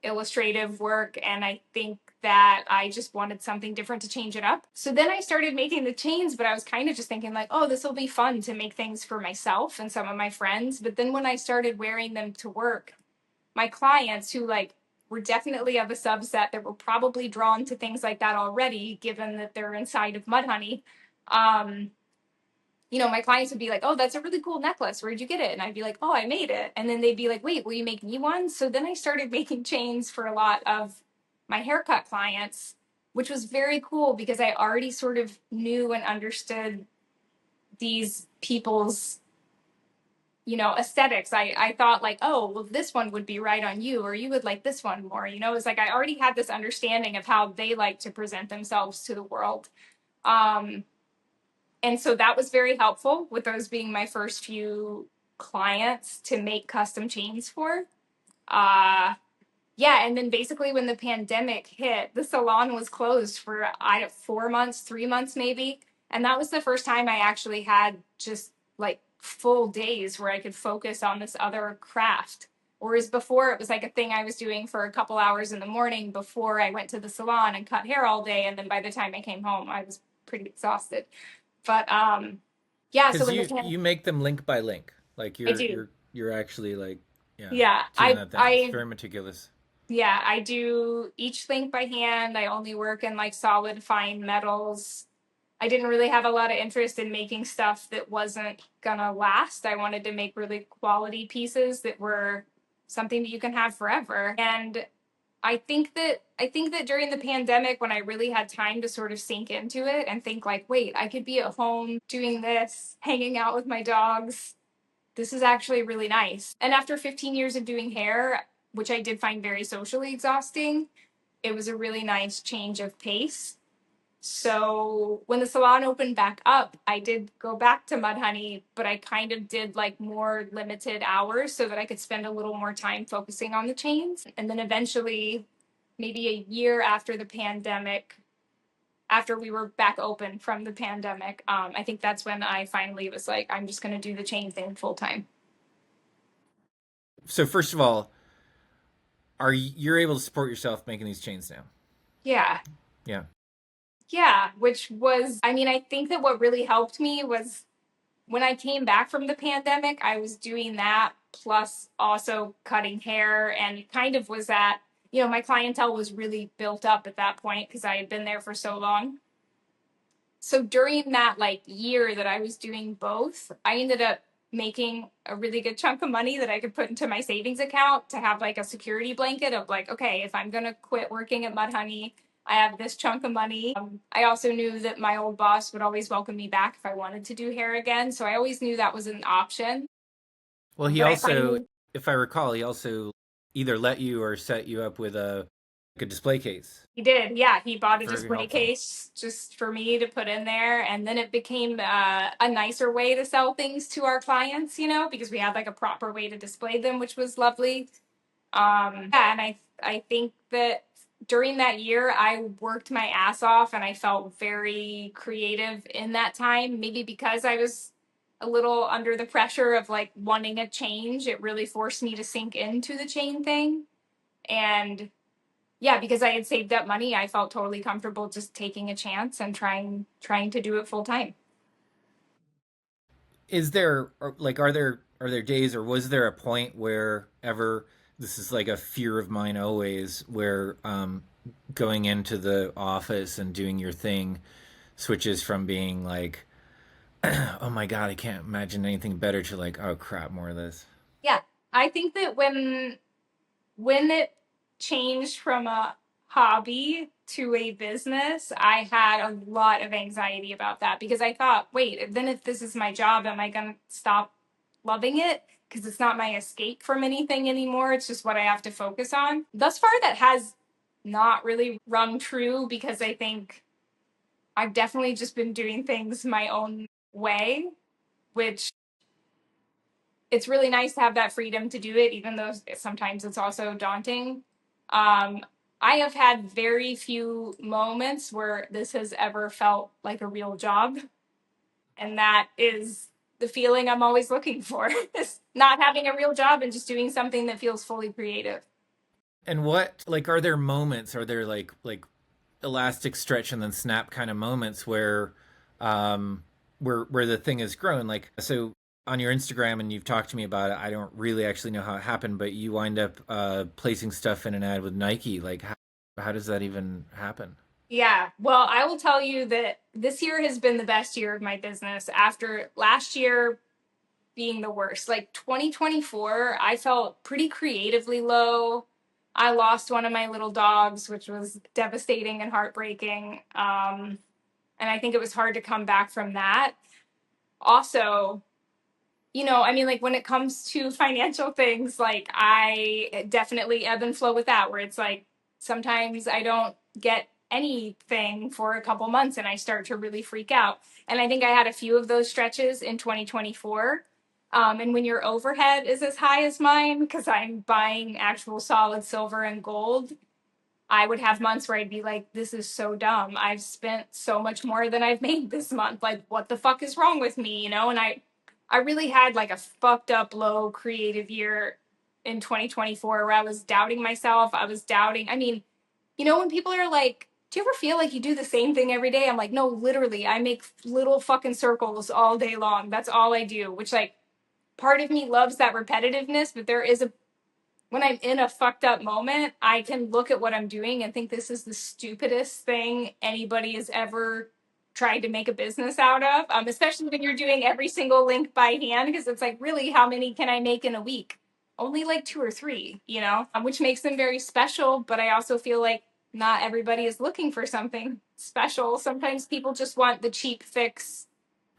illustrative work, and I think that I just wanted something different to change it up. So then I started making the chains, but I was kind of just thinking like, oh, this will be fun to make things for myself and some of my friends. But then when I started wearing them to work, my clients who like were definitely of a subset that were probably drawn to things like that already, given that they're inside of Mudhoney, um, my clients would be like, "Oh, that's a really cool necklace. Where'd you get it?" And I'd be like, "Oh, I made it." And then they'd be like, "Wait, will you make me one?" So then I started making chains for a lot of my haircut clients, which was very cool because I already sort of knew and understood these people's, aesthetics. I thought like, "Oh, well, this one would be right on you, or you would like this one more." It's like I already had this understanding of how they like to present themselves to the world. Um, and so that was very helpful with those being my first few clients to make custom chains for. Uh, yeah, and then basically when the pandemic hit, the salon was closed for 4 months, 3 months maybe. And that was the first time I actually had just like full days where I could focus on this other craft. Whereas before it was like a thing I was doing for a couple hours in the morning before I went to the salon and cut hair all day. And then by the time I came home, I was pretty exhausted. But yeah, so Because when the you make them link by link. Like I do. you're actually like yeah Yeah, doing that thing. It's very meticulous. yeah, I do each link by hand. I only work in like solid fine metals. I didn't really have a lot of interest in making stuff that wasn't gonna last. I wanted to make really quality pieces that were something that you can have forever. And I think that during the pandemic when I really had time to sort of sink into it and think like, wait, I could be at home doing this, hanging out with my dogs. This is actually really nice. And after 15 years of doing hair, which I did find very socially exhausting, it was a really nice change of pace. So when the salon opened back up, I did go back to Mudhoney, but I kind of did like more limited hours so that I could spend a little more time focusing on the chains. And then eventually, maybe a year after the pandemic, after we were back open from the pandemic, I think that's when I finally was like, I'm just going to do the chain thing full time. So first of all, you're able to support yourself making these chains now? Yeah. Yeah. Yeah. Which was, I mean, I think that what really helped me was when I came back from the pandemic, I was doing that plus also cutting hair and kind of was at, my clientele was really built up at that point because I had been there for so long. So during that like year that I was doing both, I ended up making a really good chunk of money that I could put into my savings account to have like a security blanket of like, okay, if I'm going to quit working at Mudhoney, I have this chunk of money. I also knew that my old boss would always welcome me back if I wanted to do hair again. So I always knew that was an option. Well, he But I also, finally, if I recall, he also either let you or set you up with a display case. he did. Yeah, he bought a Very display helpful. case just for me to put in there. And then it became a nicer way to sell things to our clients, because we had like a proper way to display them, which was lovely. Yeah, and I think that during that year I worked my ass off and I felt very creative in that time. Maybe because I was a little under the pressure of like wanting a change, it really forced me to sink into the chain thing. And yeah, because I had saved up money, I felt totally comfortable just taking a chance and trying to do it full time. Is there like are there days or was there a point where ever this is like a fear of mine always where going into the office and doing your thing switches from being like oh my god I can't imagine anything better to like oh crap more of this. Yeah. I think that when it changed from a hobby to a business, I had a lot of anxiety about that because I thought, wait, then if this is my job, am I going to stop loving it? Because it's not my escape from anything anymore. It's just what I have to focus on. Thus far, that has not really rung true because I think I've definitely just been doing things my own way, which it's really nice to have that freedom to do it, even though sometimes it's also daunting. Um, I have had very few moments where this has ever felt like a real job. And that is the feeling I'm always looking for is not having a real job and just doing something that feels fully creative. And what like are there moments are there like elastic stretch and then snap kind of moments um where the thing has grown like so on your Instagram and you've talked to me about it I don't really actually know how it happened but you wind up placing stuff in an ad with Nike like how does that even happen? Yeah, well, I will tell you that this year has been the best year of my business after last year being the worst. Like 2024, I felt pretty creatively low. I lost one of my little dogs, which was devastating and heartbreaking. And I think it was hard to come back from that. Also, I mean, like when it comes to financial things, like I definitely ebb and flow with that, where it's like sometimes I don't get anything for a couple months and I start to really freak out. And I think I had a few of those stretches in 2024. And when your overhead is as high as mine, because I'm buying actual solid silver and gold, I would have months where I'd be like, this is so dumb. I've spent so much more than I've made this month. Like, what the fuck is wrong with me? And I really had like a fucked up low creative year in 2024 where I was doubting myself. I was doubting. I mean, when people are like, do you ever feel like you do the same thing every day? I'm like, no, literally, I make little fucking circles all day long. That's all I do, which like part of me loves that repetitiveness, but there is a when I'm in a fucked up moment, I can look at what I'm doing and think this is the stupidest thing anybody has ever tried to make a business out of. Especially when you're doing every single link by hand, because it's like, really, how many can I make in a week? Only like two or three, which makes them very special. But I also feel like not everybody is looking for something special. Sometimes people just want the cheap fix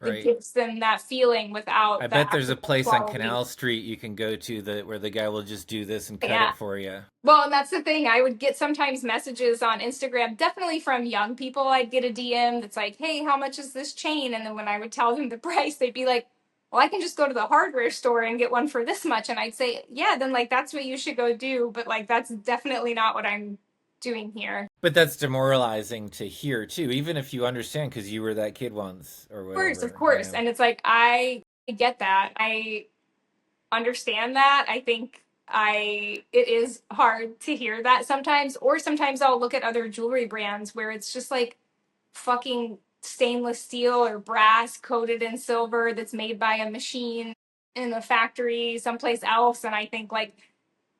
that Right. gives them that feeling I without the bet there's a actual place on quality. Canal Street you can go to that where the guy will just do this and cut Yeah. it for you. Well, and that's the thing. I would get sometimes messages on Instagram, definitely from young people. I'd get a DM that's like, hey, how much is this chain? And then when I would tell them the price, they'd be like, well, I can just go to the hardware store and get one for this much. And I'd say, yeah, then like that's what you should go do. But like that's definitely not what I'm doing here. But that's demoralizing to hear too, even if you understand because you were that kid once or Of course, of whatever. course. Yeah. And it's like, I get that. I understand that. I think it is hard to hear that sometimes, or sometimes I'll look at other jewelry brands where it's just like fucking stainless steel or brass coated in silver that's made by a machine in a factory someplace else, and I think like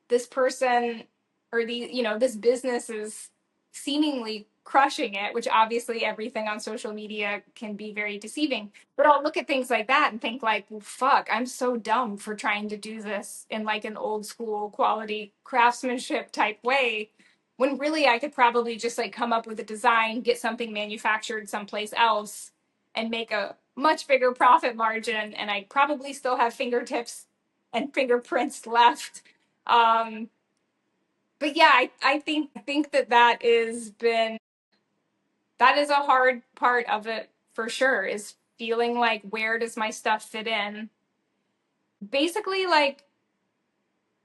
this person or this business is seemingly crushing it, which obviously everything on social media can be very deceiving. But I'll look at things like that and think like, well, fuck, I'm so dumb for trying to do this in like an old school quality craftsmanship type way. when really I could probably just like come up with a design, get something manufactured someplace else, and make a much bigger profit margin. And I probably still have fingertips and fingerprints left. Um, but yeah, I think that that is a hard part of it for sure, is feeling like, where does my stuff fit in? Basically, like,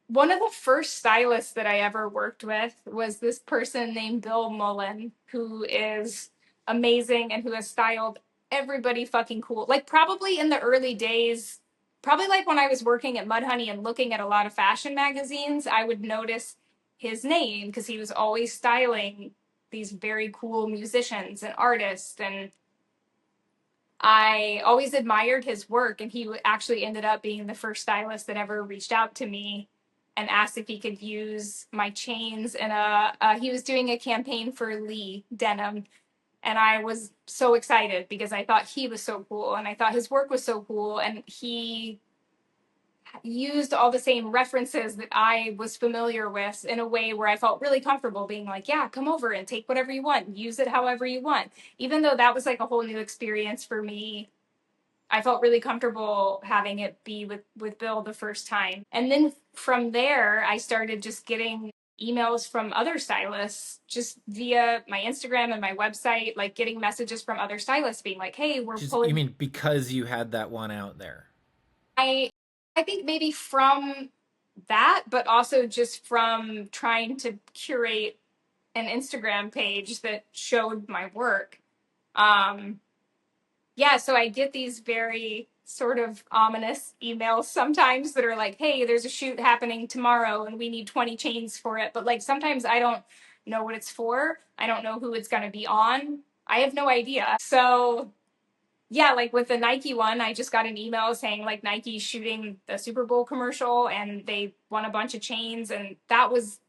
one of the first stylists that I ever worked with was this person named Bill Mullen, who is amazing and who has styled everybody fucking cool. Like, probably in the early days, probably like when I was working at Mudhoney and looking at a lot of fashion magazines, I would notice his name because he was always styling these very cool musicians and artists. And I always admired his work, and he actually ended up being the first stylist that ever reached out to me and asked if he could use my chains. And he was doing a campaign for Lee denim, and I was so excited because I thought he was so cool, and I thought his work was so cool, and he used all the same references that I was familiar with in a way where I felt really comfortable being like, yeah, come over and take whatever you want, use it however you want. Even though that was like a whole new experience for me, I felt really comfortable having it be with Bill the first time. And then from there, I started just getting emails from other stylists just via my Instagram and my website, like getting messages from other stylists being like, "Hey, we're Just you pulling." mean because you had that one out there? I I think maybe from that, but also just from trying to curate an Instagram page that showed my work. Um, yeah, so I get these very sort of ominous emails sometimes that are like, hey, there's a shoot happening tomorrow and we need 20 chains for it. But like sometimes I don't know what it's for. I don't know who it's going to be on. I have no idea. So yeah, like with the Nike one, I just got an email saying like Nike's shooting the Super Bowl commercial and they won a bunch of chains. And that was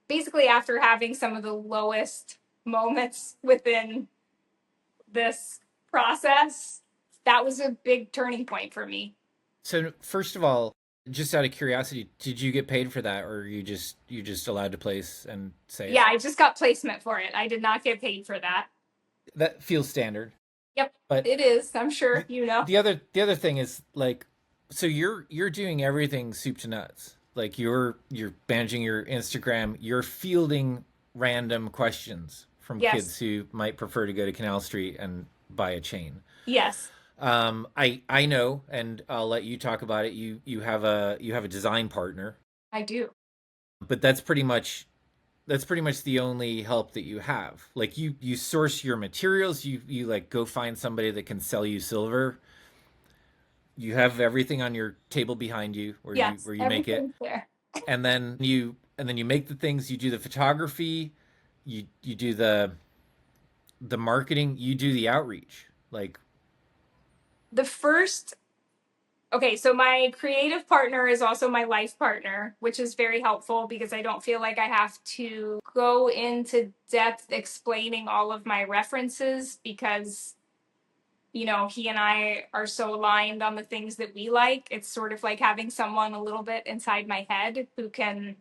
basically after having some of the lowest moments within this process. That was a big turning point for me. So first of all, just out of curiosity, did you get paid for that, or are you just allowed to place and say Yeah, it? I just got placement for it. I did not get paid for that. That feels standard. Yep, But it is. I'm sure the, you know. the other thing is like, so you're doing everything soup to nuts. Like you're managing your Instagram, you're fielding random questions from Yes. kids who might prefer to go to Canal Street and buy a chain. Yes, I know, and I'll let you talk about it. You have a design partner, I do. but that's pretty much the only help that you have. Like you source your materials, you like go find somebody that can sell you silver. You have everything on your table behind you where you Yes, where you make it, everything's there. and then you make the things. You do the photography, you do the marketing, you do the outreach. Like The first Okay, so my creative partner is also my life partner, which is very helpful because I don't feel like I have to go into depth explaining all of my references because, he and I are so aligned on the things that we like. It's sort of like having someone a little bit inside my head who can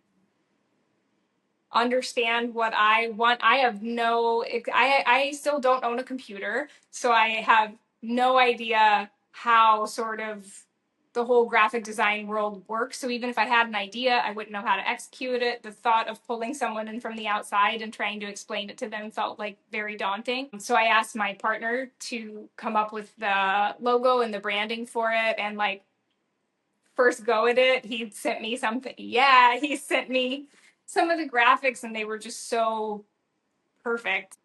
understand what I want. I still don't own a computer, so I have no idea how sort of the whole graphic design world works. So even if I had an idea, I wouldn't know how to execute it. The thought of pulling someone in from the outside and trying to explain it to them felt like very daunting. So I asked my partner to come up with the logo and the branding for it, and like first go at it, he sent me something. Yeah, he sent me some of the graphics and they were just so perfect.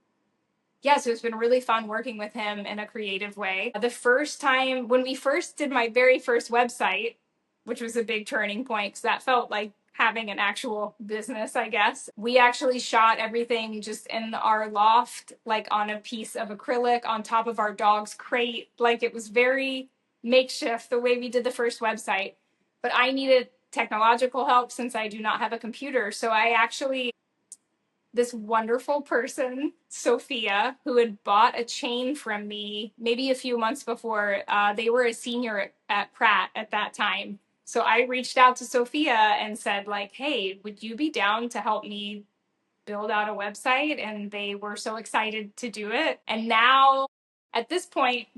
Yeah, so it's been really fun working with him in a creative way. The first time when we first did my very first website, which was a big turning point because that felt like having an actual business, I guess. We actually shot everything just in our loft, like on a piece of acrylic on top of our dog's crate. Like it was very makeshift the way we did the first website. But I needed technological help since I do not have a computer. So I actually this wonderful person, Sophia, who had bought a chain from me maybe a few months before. They were a senior at Pratt at that time. So I reached out to Sophia and said, like, hey, would you be down to help me build out a website, and they were so excited to do it. And now, at this point,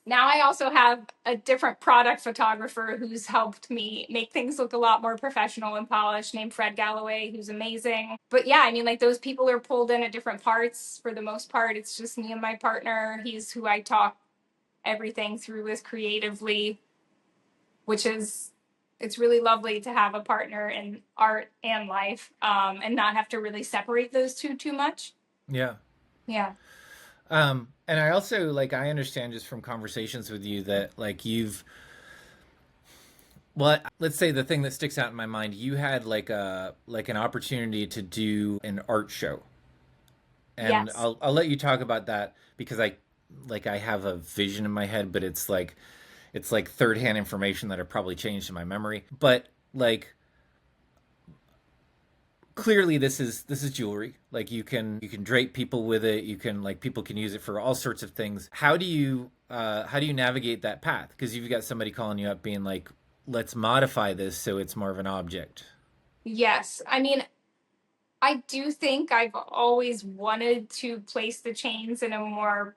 now I also have a different product photographer who's helped me make things look a lot more professional and polished, named Fred Galloway, who's amazing. But yeah, I mean, like, those people are pulled in at different parts. For the most part, it's just me and my partner. He's who I talk everything through with creatively, which is, it's really lovely to have a partner in art and life, and not have to really separate those two too much. Yeah. Yeah. And I also like I understand just from conversations with you that like you've well, let's say the thing that sticks out in my mind, you had like an opportunity to do an art show. And Yes. I'll let you talk about that because I have a vision in my head, but it's like third hand information that I probably changed in my memory. But like clearly this is jewelry. Like you can drape people with it. You can like people can use it for all sorts of things. How do you navigate that path? Because you've got somebody calling you up being like, let's modify this so it's more of an object. Yes. I mean, I do think I've always wanted to place the chains in a more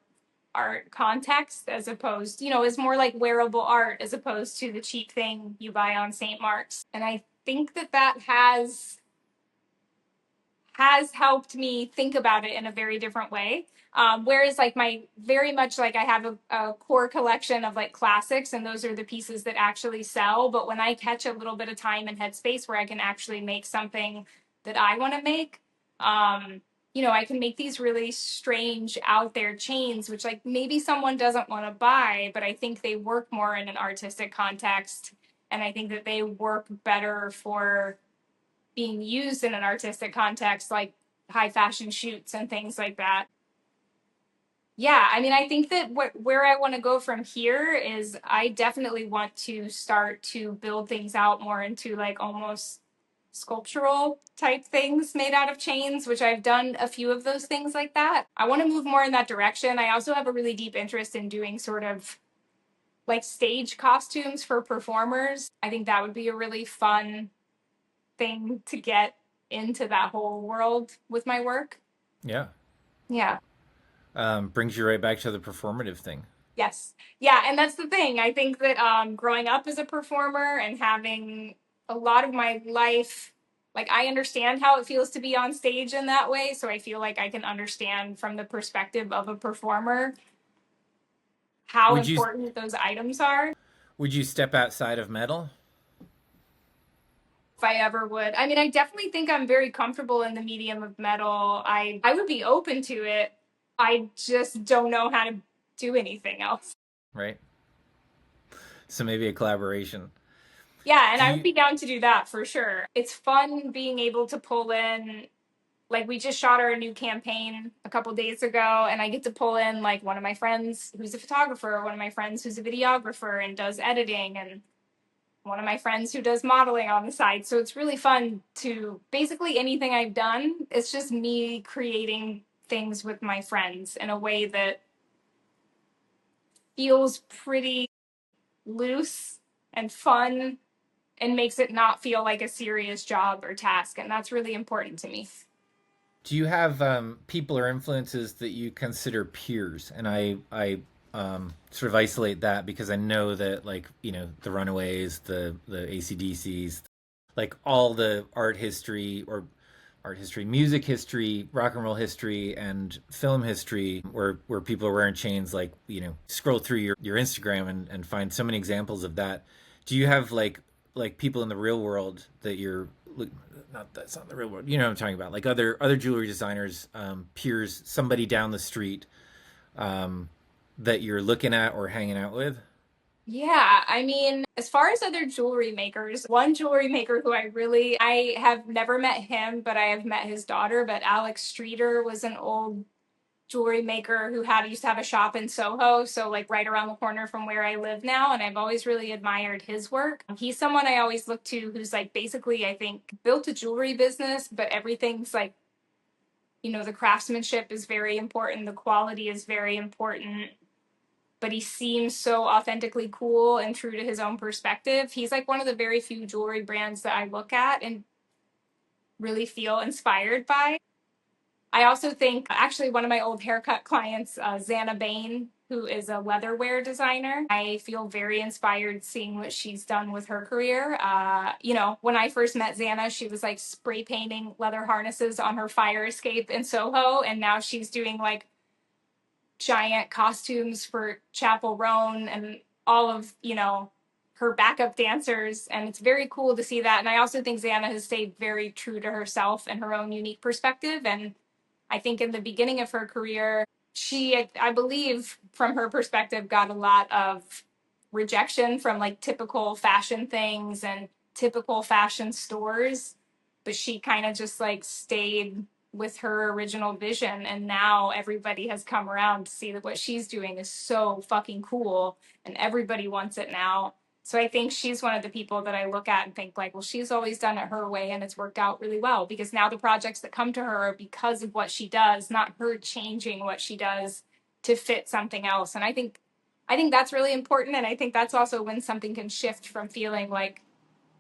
art context, as opposed, as more like wearable art as opposed to the cheap thing you buy on St. Mark's. And I think that has helped me think about it in a very different way. Whereas like my very much like I have a core collection of like classics, and those are the pieces that actually sell. But when I catch a little bit of time and headspace where I can actually make something that I want to make, I can make these really strange out there chains, which like maybe someone doesn't want to buy, but I think they work more in an artistic context. And I think that they work better for being used in an artistic context, like high fashion shoots and things like that. Yeah, I mean, I think that where I want to go from here is I definitely want to start to build things out more into like almost sculptural type things made out of chains, which I've done a few of those things like that. I want to move more in that direction. I also have a really deep interest in doing sort of like stage costumes for performers. I think that would be a really fun thing to get into that whole world with my work. Yeah. Yeah. Brings you right back to the performative thing. Yes. Yeah. And that's the thing. I think that growing up as a performer and having a lot of my life, like, I understand how it feels to be on stage in that way. So I feel like I can understand from the perspective of a performer how Would you important those items are. would you step outside of metal? If I ever would. I mean, I definitely think I'm very comfortable in the medium of metal. I would be open to it. I just don't know how to do anything else. Right. So maybe a collaboration. Yeah, and Do I would you be down to do that for sure. It's fun being able to pull in, like, we just shot our new campaign a couple days ago, and I get to pull in like one of my friends who's a photographer, one of my friends who's a videographer and does editing, and one of my friends who does modeling on the side. So it's really fun to basically anything I've done. It's just me creating things with my friends in a way that feels pretty loose and fun and makes it not feel like a serious job or task. And that's really important to me. do you have people or influences that you consider peers? And I sort of isolate that because I know that like the Runaways, the ACDCs, like all the art history, music history, rock and roll history, and film history, where people are wearing chains. Like scroll through your Instagram and find so many examples of that. Do you have like people in the real world that you're not that's not the real world. You know what I'm talking about? Like other jewelry designers, peers, somebody down the street that you're looking at or hanging out with. Yeah, I mean, as far as other jewelry makers, one jewelry maker who I have never met him, but I have met his daughter. But Alex Streeter was an old jewelry maker who used to have a shop in Soho, so like right around the corner from where I live now, and I've always really admired his work. He's someone I always look to who's like basically I think built a jewelry business, but everything's like, the craftsmanship is very important, the quality is very important, but he seems so authentically cool and true to his own perspective. He's like one of the very few jewelry brands that I look at and really feel inspired by. I also think actually one of my old haircut clients, Xana Bain, who is a leatherware designer, I feel very inspired seeing what she's done with her career. When I first met Xana, she was like spray painting leather harnesses on her fire escape in Soho, and now she's doing like giant costumes for Chapel Roan and all of, her backup dancers. And it's very cool to see that. And I also think Xana has stayed very true to herself and her own unique perspective. And I think in the beginning of her career, she, I believe, from her perspective, got a lot of rejection from like typical fashion things and typical fashion stores. But she kind of just like stayed with her original vision. And now everybody has come around to see that what she's doing is so fucking cool and everybody wants it now. So I think she's one of the people that I look at and think like, well, she's always done it her way and it's worked out really well because now the projects that come to her are because of what she does, not her changing what she does to fit something else. And I think that's really important. And I think that's also when something can shift from feeling like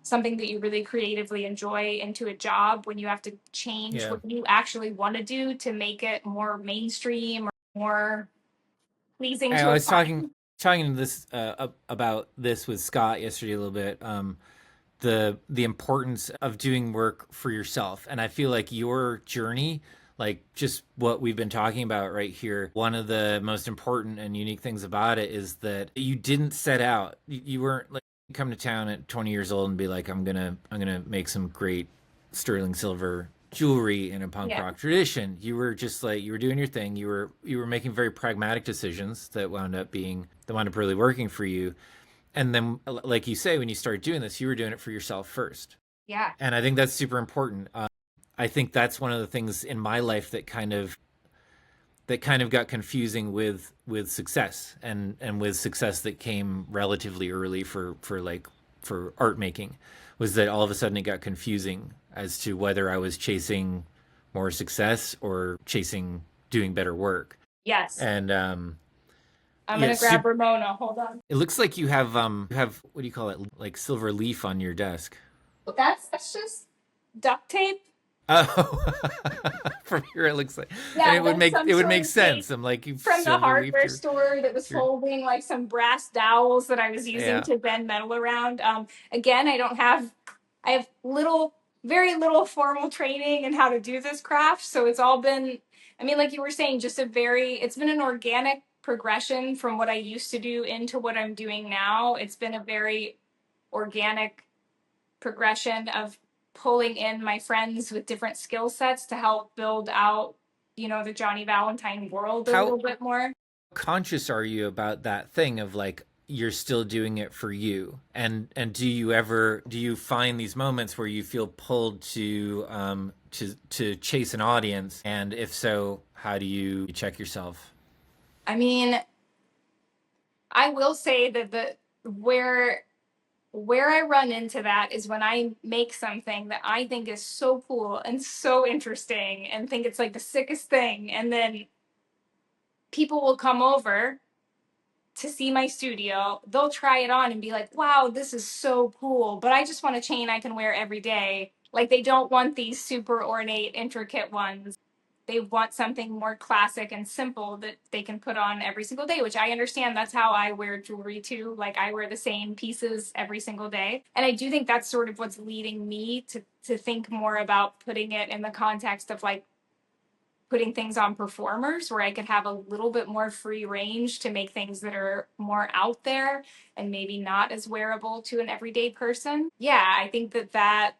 something that you really creatively enjoy into a job when you have to change Yeah. what you actually want to do to make it more mainstream or more pleasing I to a was talking client. talking to this about this with Scott yesterday a little bit. The importance of doing work for yourself, and I feel like your journey, like just what we've been talking about right here, one of the most important and unique things about it is that you didn't set out. You weren't like come to town at 20 years old and be like, I'm gonna make some great sterling silver jewelry in a punk Yeah. rock tradition. You were just like you were doing your thing. You were making very pragmatic decisions that wound up really working for you. And then, like you say, when you started doing this, you were doing it for yourself first. Yeah. And I think that's super important. I think that's one of the things in my life that kind of got confusing with success and with success that came relatively early for art making was that all of a sudden it got confusing as to whether I was chasing more success or chasing doing better work. Yes. And I'm yeah, gonna grab Ramona. Hold on. it looks like you have what do you call it, like silver leaf on your desk. That's just duct tape. Oh, from here it looks like, and Yeah, that's some it would sort make of tape sense. I'm like you've from the silver leafed hardware store that was your holding like some brass dowels that I was using yeah. to bend metal around. Again, I have very little formal training in how to do this craft. So it's all been, I mean, like you were saying, it's been an organic progression from what I used to do into what I'm doing now. It's been a very organic progression of pulling in my friends with different skill sets to help build out, the Johnny Valentine world a How little bit more. conscious are you about that thing of like you're still doing it for you? And do you find these moments where you feel pulled to chase an audience? And if so, how do you check yourself? I mean, I will say that the where I run into that is when I make something that I think is so cool and so interesting and think it's like the sickest thing. And then people will come over to see my studio. They'll try it on and be like, wow, this is so cool. But I just want a chain I can wear every day. Like they don't want these super ornate, intricate ones. They want something more classic and simple that they can put on every single day, which I understand. That's how I wear jewelry too. Like I wear the same pieces every single day. And I do think that's sort of what's leading me to think more about putting it in the context of like putting things on performers where I could have a little bit more free range to make things that are more out there and maybe not as wearable to an everyday person. Yeah, I think that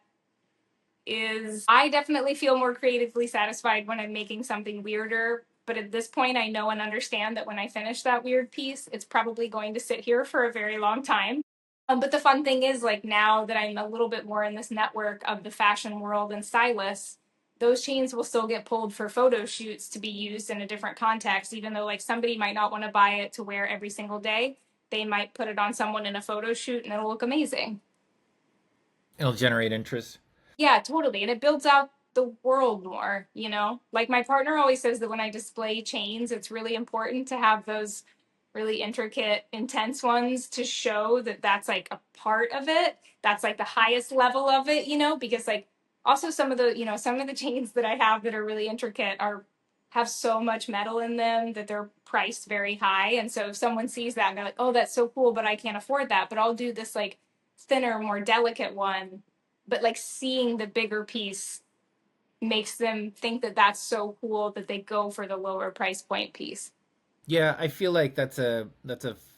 I definitely feel more creatively satisfied when I'm making something weirder. But at this point, I know and understand that when I finish that weird piece, it's probably going to sit here for a very long time. But the fun thing is, like now that I'm a little bit more in this network of the fashion world and stylists, those chains will still get pulled for photo shoots to be used in a different context, even though like somebody might not want to buy it to wear every single day. They might put it on someone in a photo shoot and it'll look amazing. It'll generate interest. Yeah, totally. And it builds out the world more. Like my partner always says that when I display chains, it's really important to have those really intricate, intense ones to show that that's like a part of it. That's like the highest level of it, because like Also some of the, some of the chains that I have that are really intricate are have so much metal in them that they're priced very high. And so if someone sees that and they're like, oh, that's so cool, but I can't afford that. But I'll do this like thinner, more delicate one. But like seeing the bigger piece makes them think that that's so cool that they go for the lower price point piece. Yeah, I feel like that's a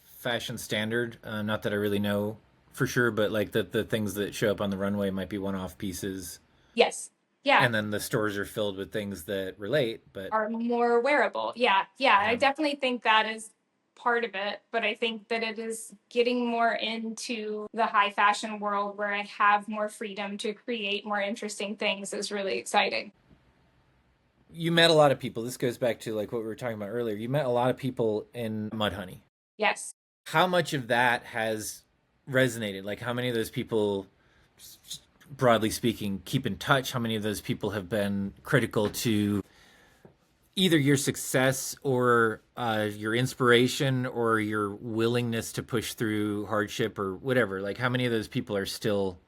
fashion standard. Not that I really know for sure, but like the things that show up on the runway might be one-off pieces, Yes. Yeah. and then the stores are filled with things that relate. But Are more wearable. Yeah. Yeah. I yeah, definitely think that is part of it, but I think that it is getting more into the high fashion world where I have more freedom to create more interesting things is really exciting. you met a lot of people. This goes back to like what we were talking about earlier. You met a lot of people in Mudhoney. Yes. How much of that has resonated? Like, how many of those people, broadly speaking, keep in touch? How many of those people have been critical to either your success or your inspiration or your willingness to push through hardship or whatever? Like, how many of those people are still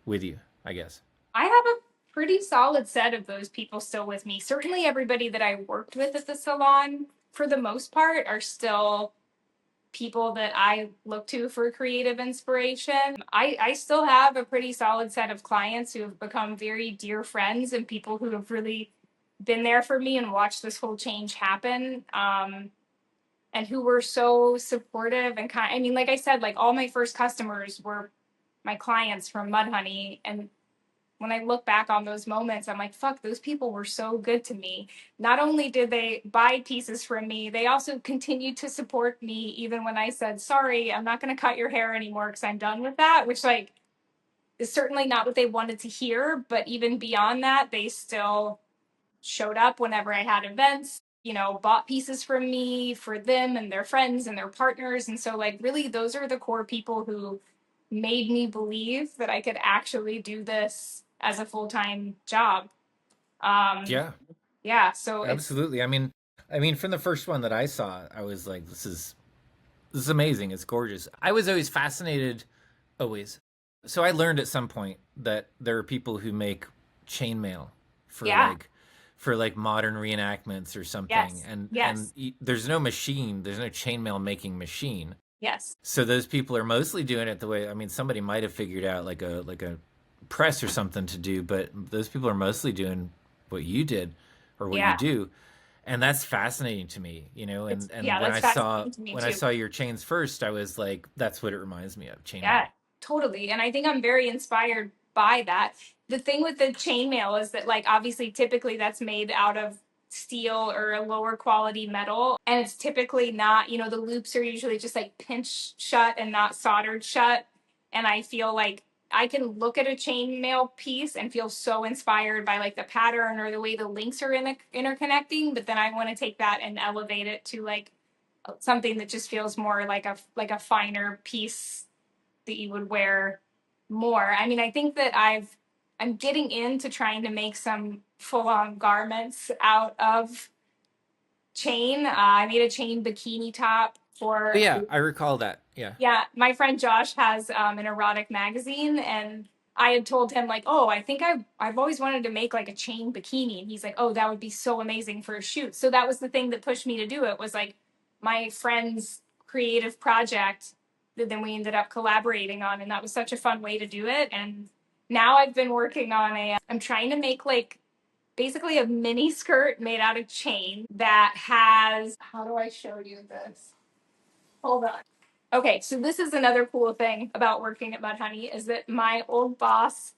with you, I guess? I have a pretty solid set of those people still with me. Certainly, everybody that I worked with at the salon, for the most part, are still people that I look to for creative inspiration. I still have a pretty solid set of clients who have become very dear friends and people who have really been there for me and watched this whole change happen. And who were so supportive and kind. I mean, like I said, like all my first customers were my clients from Mudhoney, and when I look back on those moments, I'm like, fuck, those people were so good to me. Not only did they buy pieces from me, they also continued to support me even when I said, sorry, I'm not going to cut your hair anymore because I'm done with that, which, like, is certainly not what they wanted to hear. But even beyond that, they still showed up whenever I had events, bought pieces from me for them and their friends and their partners. And so, like, really, those are the core people who made me believe that I could actually do this as a full time job. Um, Yeah, yeah, so it's, absolutely. I mean, from the first one that I saw, I was like, this is amazing. It's gorgeous. I was always fascinated, always. So I learned at some point that there are people who make chainmail for yeah, like for like modern reenactments or something, yes, and yes, there's no machine, there's no chainmail making machine. yes, So those people are mostly doing it the way, I mean, somebody might have figured out like a press or something to do, but those people are mostly doing what you did or what you yeah. do, and that's fascinating to me, It's, and yeah, when that's I saw fascinating to me when I too. saw your chains first, I was like, that's what it reminds me of, chainmail. Yeah, totally. And I think I'm very inspired by that. The thing with the chainmail is that, like, obviously, typically that's made out of steel or a lower quality metal. And it's typically not, the loops are usually just like pinched shut and not soldered shut. And I feel like I can look at a chainmail piece and feel so inspired by like the pattern or the way the links are interconnecting. But then I want to take that and elevate it to like something that just feels more like a finer piece that you would wear more. I mean, I think that I'm getting into trying to make some full on garments out of chain. I made a chain bikini top Oh for, yeah, I recall that. Yeah. yeah, my friend Josh has an erotic magazine, and I had told him like, oh, I think I've always wanted to make like a chain bikini, and he's like, oh, that would be so amazing for a shoot. So that was the thing that pushed me to do it, was like my friend's creative project that then we ended up collaborating on, and that was such a fun way to do it. And now I've been working on I'm trying to make like basically a mini skirt made out of chain that has, how do I show you this? Hold on. Okay, so this is another cool thing about working at Mudhoney is that my old boss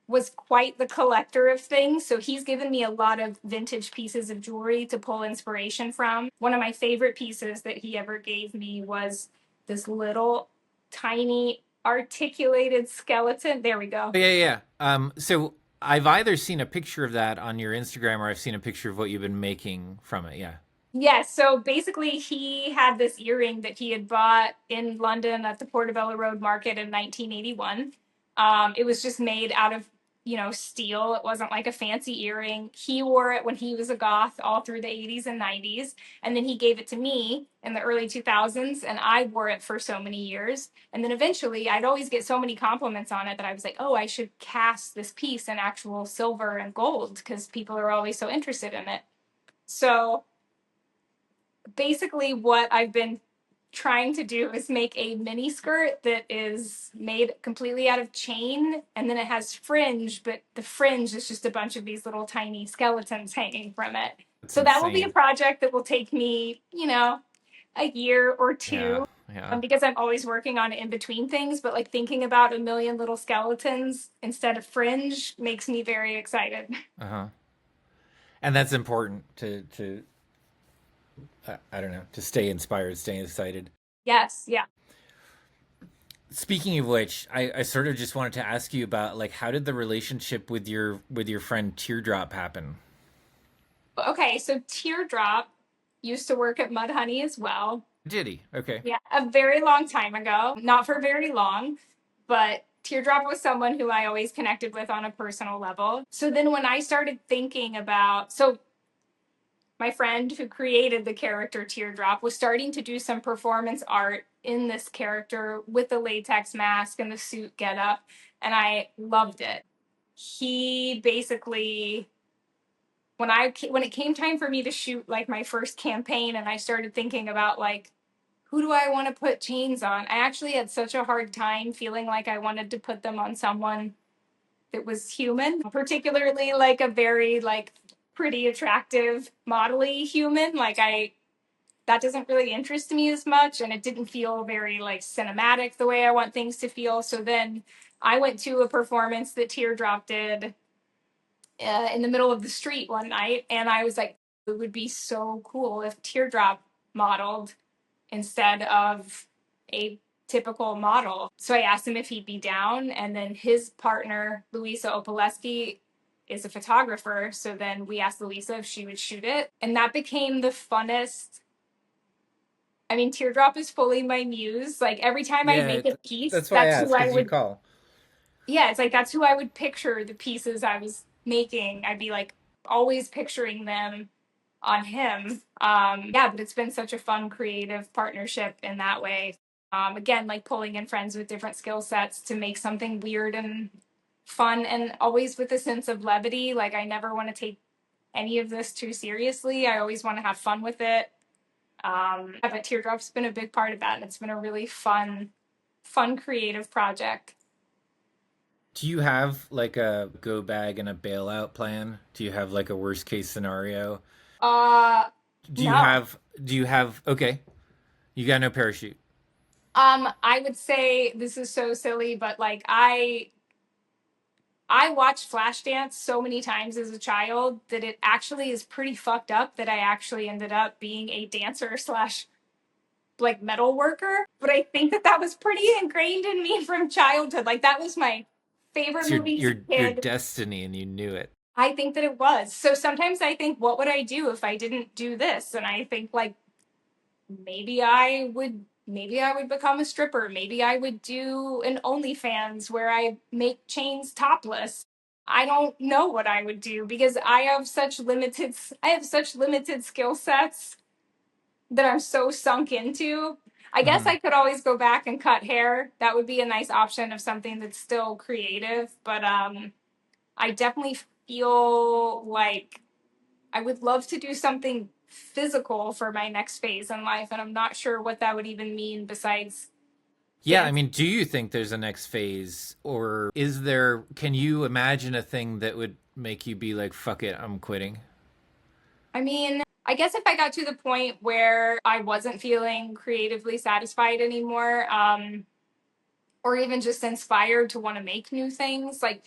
was quite the collector of things. So he's given me a lot of vintage pieces of jewelry to pull inspiration from. One of my favorite pieces that he ever gave me was this little tiny articulated skeleton. There we go. Oh, yeah, yeah. So I've either seen a picture of that on your Instagram or I've seen a picture of what you've been making from it. Yeah. Yes, so basically he had this earring that he had bought in London at the Portobello Road Market in 1981. It was just made out of steel. It wasn't like a fancy earring. He wore it when he was a goth all through the 80s and 90s. And then he gave it to me in the early 2000s, and I wore it for so many years. And then eventually, I'd always get so many compliments on it that I was like, oh, I should cast this piece in actual silver and gold because people are always so interested in it. So basically, what I've been trying to do is make a mini skirt that is made completely out of chain, and then it has fringe, but the fringe is just a bunch of these little tiny skeletons hanging from it. That's So that will be a insane. project that will take me, a year or Yeah, two, yeah. because I'm always working on it in between things. But like thinking about a million little skeletons instead of fringe makes me very excited. Uh-huh. And that's important to I don't know, to stay inspired, stay excited. Yes, yeah. Speaking of which, I sort of just wanted to ask you about like how did the relationship with your friend Teardrop happen? Okay, so Teardrop used to work at Mudhoney as well. Did he? Okay. Yeah, a very long time ago. Not for very long, but Teardrop was someone who I always connected with on a personal level. So then when I started thinking about, so my friend who created the character Teardrop was starting to do some performance art in this character with the latex mask and the suit getup, and I loved it. He basically when it came time for me to shoot like my first campaign and I started thinking about like who do I want to put chains on? I actually had such a hard time feeling like I wanted to put them on someone that was human, particularly like a very like pretty attractive modelly human. Like I that doesn't really interest me as much, and it didn't feel very like cinematic the way I want things to feel. So then I went to a performance that Teardrop did in the middle of the street one night, and I was like, it would be so cool if Teardrop modeled instead of a typical model. So I asked him if he'd be down, and then his partner, Louisa Opaleski, is a photographer. So then we asked Louisa if she would shoot it, and that became the funnest. I mean, Teardrop is fully my muse. Like every time I Yeah, make a piece, that's why I that's who asked I because you would, call. yeah, it's like that's who I would picture the pieces I was making. I'd be like always picturing them on him. Yeah, but it's been such a fun creative partnership in that way. Again, like pulling in friends with different skill sets to make something weird and fun, and always with a sense of levity. Like I never want to take any of this too seriously. I always want to have fun with it. Yeah, but Teardrop's been a big part of that, and it's been a really fun creative project. Do you have like a go bag and a bailout plan? Do you have like a worst case scenario? Uh, Do you no. have okay. You got no parachute. I would say this is so silly, but like I watched Flashdance so many times as a child that it actually is pretty fucked up that I actually ended up being a dancer slash like metal worker. But I think that that was pretty ingrained in me from childhood. Like that was my favorite It's your movie as a your kid. destiny and you knew it. I think that it was. So sometimes I think, what would I do if I didn't do this? And I think like maybe I would become a stripper. Maybe I would do an OnlyFans where I make chains topless. I don't know what I would do because I have such limited skill sets that I'm so sunk into. I guess Mhm. I could always go back and cut hair. That would be a nice option of something that's still creative, but I definitely feel like I would love to do something physical for my next phase in life, and I'm not sure what that would even mean besides Yeah, I dance. mean, do you think there's a next phase or is there can you imagine a thing that would make you be like fuck it, I'm quitting? I mean, I guess if I got to the point where I wasn't feeling creatively satisfied anymore, or even just inspired to want to make new things, like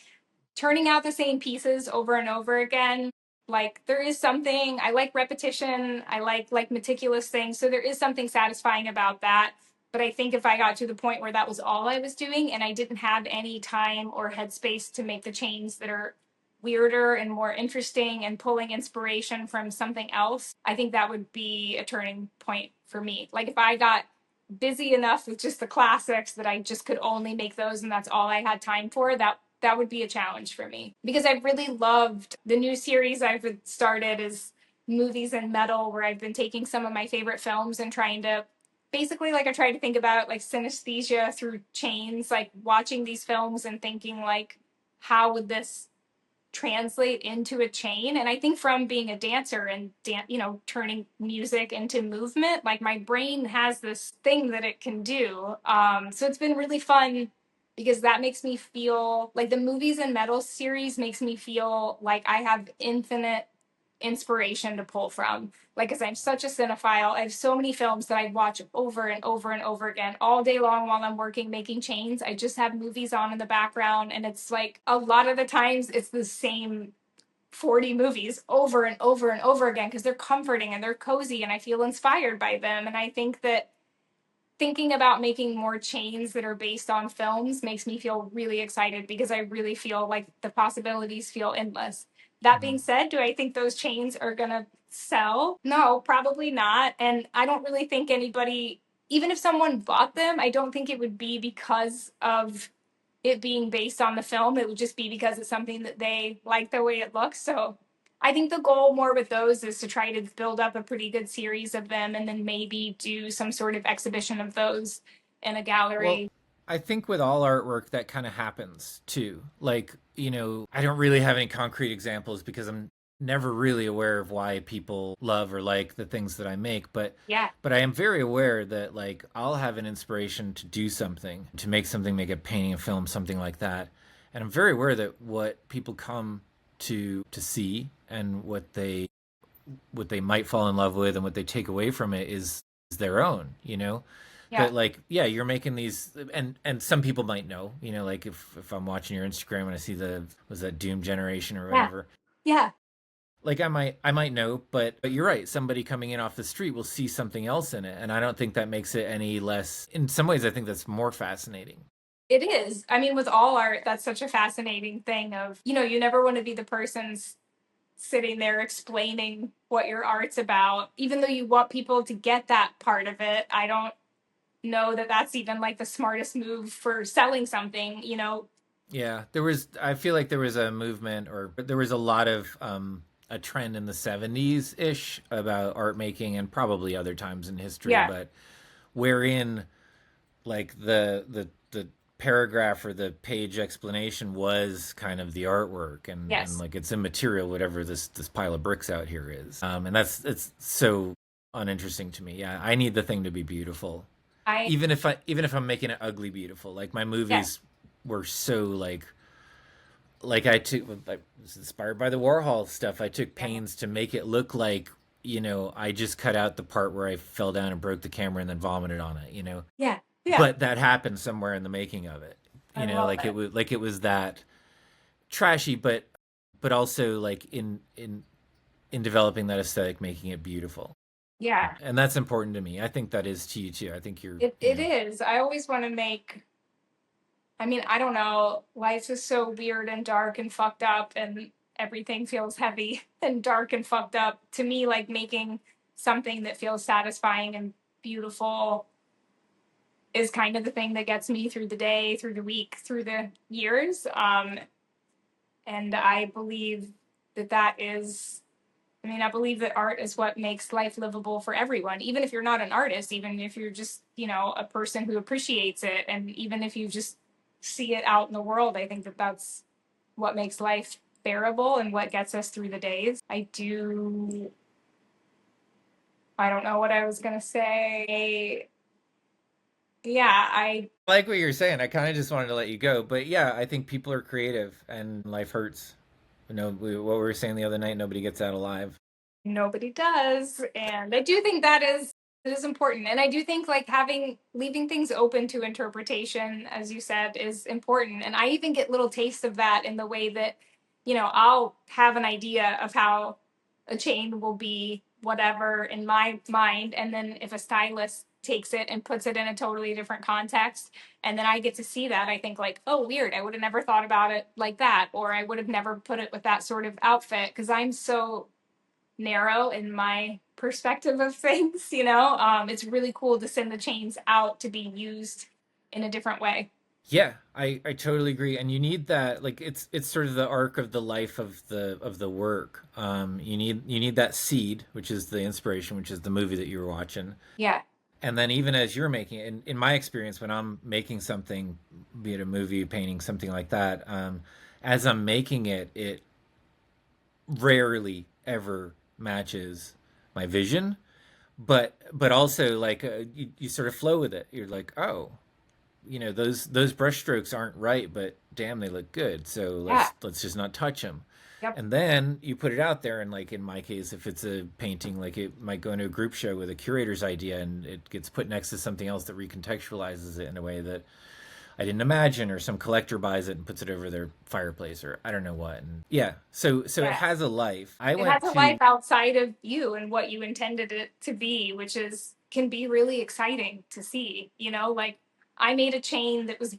turning out the same pieces over and over again. Like there is something I like repetition, I like meticulous things. So there is something satisfying about that. But I think if I got to the point where that was all I was doing and I didn't have any time or headspace to make the chains that are weirder and more interesting and pulling inspiration from something else, I think that would be a turning point for me. Like if I got busy enough with just the classics that I just could only make those and that's all I had time for, that would be a challenge for me because I've really loved the new series I've started is Movies and Metal, where I've been taking some of my favorite films and trying to basically like I try to think about it like synesthesia through chains, like watching these films and thinking like how would this translate into a chain. And I think from being a dancer and turning music into movement, like my brain has this thing that it can do. So it's been really fun because that makes me feel like the Movies and Metal series makes me feel like I have infinite inspiration to pull from. Like, as I'm such a cinephile, I have so many films that I watch over and over and over again all day long while I'm working making chains. I just have movies on in the background, and it's like a lot of the times it's the same 40 movies over and over and over again because they're comforting and they're cozy, and I feel inspired by them. And I think that thinking about making more chains that are based on films makes me feel really excited because I really feel like the possibilities feel endless. That Mhm. being said, do I think those chains are going to sell? No, probably not. And I don't really think anybody, even if someone bought them, I don't think it would be because of it being based on the film. It would just be because it's something that they like the way it looks. So I think the goal more with those is to try to build up a pretty good series of them and then maybe do some sort of exhibition of those in a Well, gallery. I think with all artwork that kind of happens too. Like, I don't really have any concrete examples because I'm never really aware of why people love or like the things that I make, Yeah. but I am very aware that like I'll have an inspiration to do something, to make something, make a painting, a film, something like that. And I'm very aware that what people come to see and what they might fall in love with and what they take away from it is their own. Yeah. That like yeah, you're making these, and some people might know, like if I'm watching your Instagram and I see the was that Doom Generation or Yeah. whatever, Yeah. like I might know, but you're right, somebody coming in off the street will see something else in it, and I don't think that makes it any less. In some ways I think that's more fascinating. It is. I mean, with all art, that's such a fascinating thing of, you never want to be the person's sitting there explaining what your art's about, even though you want people to get that part of it. I don't know that that's even like the smartest move for selling something. Yeah, I feel like there was a movement, or there was a lot of a trend in the 70s ish about art making, and probably other times in history, Yeah. but wherein like the paragraph or the page explanation was kind of the artwork, and Yes. like it's immaterial whatever this pile of bricks out here is. And that's it's so uninteresting to me. Yeah, I need the thing to be beautiful, I even if I'm making it ugly beautiful. Like my Yeah. movies were so like I took, I was inspired by the Warhol stuff. I took Yeah. pains to make it look like, I just cut out the part where I fell down and broke the camera and then vomited on it. Yeah. Yeah. But that happened somewhere in the making of it. I love Like it it. was that trashy, but also like in developing that aesthetic, making it beautiful. Yeah. And that's important to me. I think that is to you too. I think It is. I always want to make, I mean, I don't know. Life is so weird and dark and fucked up, and everything feels heavy and dark and fucked up. To me, like making something that feels satisfying and beautiful is kind of the thing that gets me through the day, through the week, through the years. And I believe that that is, I mean, I believe that art is what makes life livable for everyone, even if you're not an artist, even if you're just, a person who appreciates it. And even if you just see it out in the world, I think that that's what makes life bearable and what gets us through the days. I don't know what I was going to say. Yeah, I like what you're saying. I kind of just wanted to let you go, but yeah, I think people are creative and life hurts. What we were saying the other night, nobody gets out alive. nobody does. And I do think it is important. And I do think like leaving things open to interpretation, as you said, is important. And I even get little tastes of that in the way that, I'll have an idea of how a chain will be whatever in my mind. And then if a stylist takes it and puts it in a totally different context, and then I get to see that, I think like, oh, weird. I would have never thought about it like that. Or I would have never put it with that sort of outfit because I'm so narrow in my perspective of things. It's really cool to send the chains out to be used in a different way. Yeah, I totally agree. And you need that, like it's sort of the arc of the life of the work. You need that seed, which is the inspiration, which is the movie that you were watching. Yeah. And then even as you're making it, in my experience, when I'm making something, be it a movie, painting, something like that, as I'm making it, it rarely ever matches my vision. But also like you sort of flow with it. You're like, oh, those brush strokes aren't right, but damn, they look good. So Yeah. let's just not touch them. Yep. And then you put it out there, and like in my case, if it's a painting, like it might go into a group show with a curator's idea, and it gets put next to something else that recontextualizes it in a way that I didn't imagine, or some collector buys it and puts it over their fireplace, or I don't know what. And yeah, so it Yeah. has a life. I It has went a life to outside of you and what you intended it to be, which is can be really exciting to see. Like I made a chain that was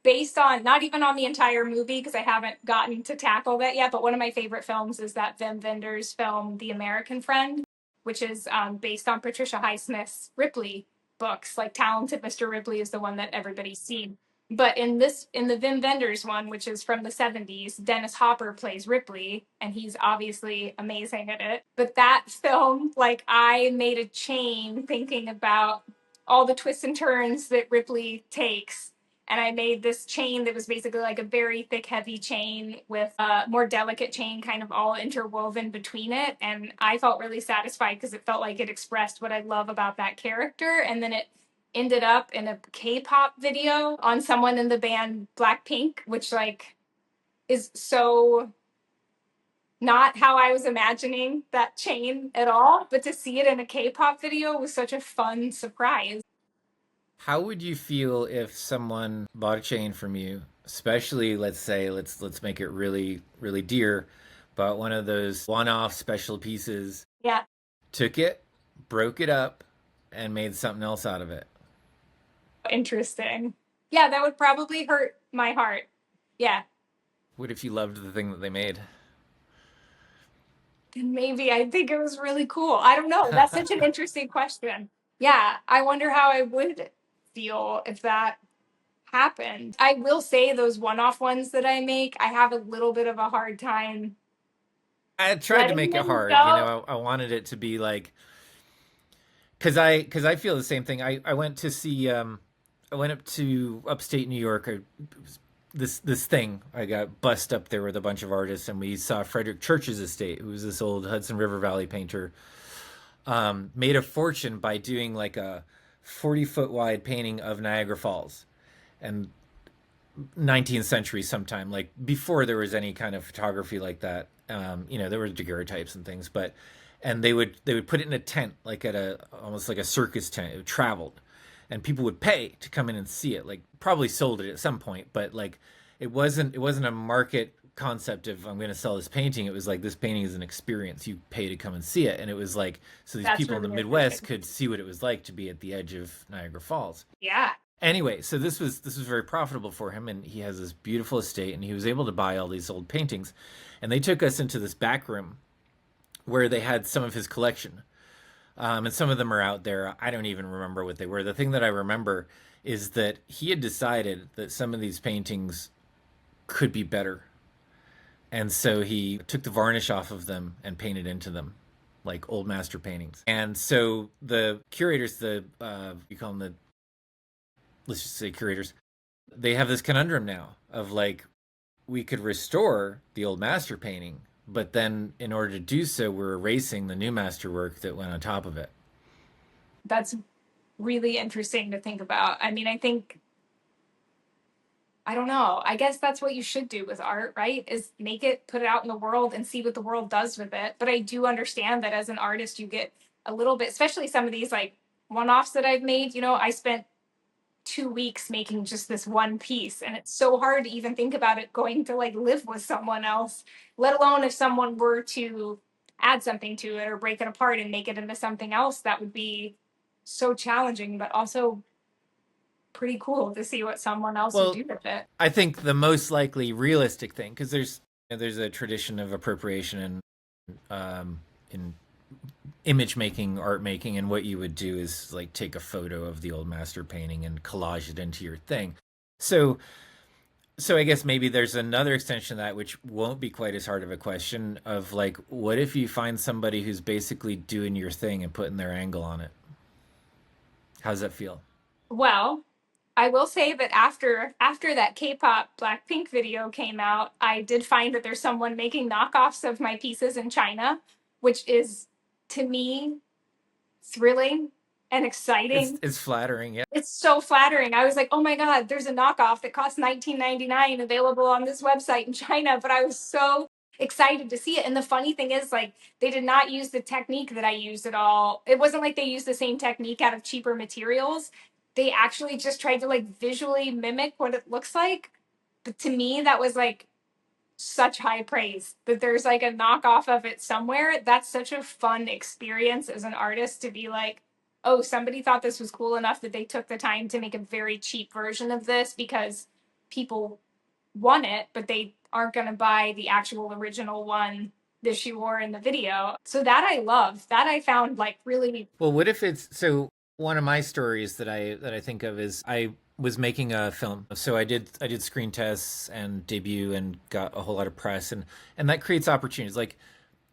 based on not even on the entire movie because I haven't gotten to tackle that yet. But one of my favorite films is that Wim Wenders film, The American Friend, which is based on Patricia Highsmith's Ripley books. Like Talented Mr. Ripley is the one that everybody's seen. But in the Wim Wenders one, which is from the 70s, Dennis Hopper plays Ripley, and he's obviously amazing at it. But that film, like I made a chain thinking about all the twists and turns that Ripley takes, and I made this chain that was basically like a very thick, heavy chain with a more delicate chain kind of all interwoven between it. And I felt really satisfied because it felt like it expressed what I love about that character. And then it ended up in a K-pop video on someone in the band Blackpink, which like is so not how I was imagining that chain at all. But to see it in a K-pop video was such a fun surprise. how would you feel if someone bought a chain from you, especially let's say let's make it really dear, bought one of those one-off special pieces, Yeah, took it, broke it up, and made something else out of it? interesting. Yeah, that would probably hurt my heart. Yeah. What if you loved the thing that they made? Then maybe I think it was really cool. I don't know. That's such an interesting question. Yeah, I wonder how I would feel if that happened. I will say those one-off ones that I make, I have a little bit of a hard time I tried to letting make it them hard, go. I wanted it to be like, cause I feel the same thing. I went to see I went up to upstate New York. This thing, I got bussed up there with a bunch of artists, and we saw Frederick Church's estate, who was this old Hudson River Valley painter, made a fortune by doing like a 40-foot wide painting of Niagara Falls, and 19th century sometime, like before there was any kind of photography like that. There were daguerreotypes and things, but and they would put it in a tent, like at a almost like a circus tent. It traveled, and people would pay to come in and see it. Like probably sold it at some point, but like it wasn't a market concept of I'm going to sell this painting. It was like this painting is an experience. You pay to come and see it, and it was like so these That's people in the really Midwest interesting. could see what it was like to be at the edge of Niagara Falls. Yeah. Anyway, so this was very profitable for him, and he has this beautiful estate, and he was able to buy all these old paintings, and they took us into this back room where they had some of his collection, and some of them are out there. I don't even remember what they were. The thing that I remember is that he had decided that some of these paintings could be better, and so he took the varnish off of them and painted into them like old master paintings. And so the curators, the you call them the, let's just say curators, they have this conundrum now of like we could restore the old master painting, but then in order to do so, we're erasing the new masterwork that went on top of it. That's really interesting to think about. I mean, I think I don't know. I guess that's what you should do with art, right? Is make it, put it out in the world and see what the world does with it. But I do understand that as an artist, you get a little bit, especially some of these like one offs that I've made. I spent 2 weeks making just this one piece, and it's so hard to even think about it going to like live with someone else, let alone if someone were to add something to it or break it apart and make it into something else. That would be so challenging, but also pretty cool to see what someone else would Well, do with it. I think the most likely realistic thing, because there's a tradition of appropriation in image making, art making, and what you would do is like take a photo of the old master painting and collage it into your thing. So so I guess maybe there's another extension of that which won't be quite as hard of a question of like, what if you find somebody who's basically doing your thing and putting their angle on it? How's that feel? Well, I will say that after that K-pop Blackpink video came out, I did find that there's someone making knockoffs of my pieces in China, which is to me thrilling and exciting. It's flattering, yeah. It's so flattering. I was like, oh my God, there's a knockoff that costs $19.99 available on this website in China. But I was so excited to see it. And the funny thing is, like, they did not use the technique that I used at all. It wasn't like they used the same technique out of cheaper materials. They actually just tried to like visually mimic what it looks like. But to me, that was like such high praise that there's like a knockoff of it somewhere. That's such a fun experience as an artist to be like, oh, somebody thought this was cool enough that they took the time to make a very cheap version of this because people want it, but they aren't going to buy the actual original one that she wore in the video. So that I love. That I found like really. Well, what if it's so one of my stories that I think of is I was making a film. So I did screen tests and debut and got a whole lot of press and that creates opportunities. Like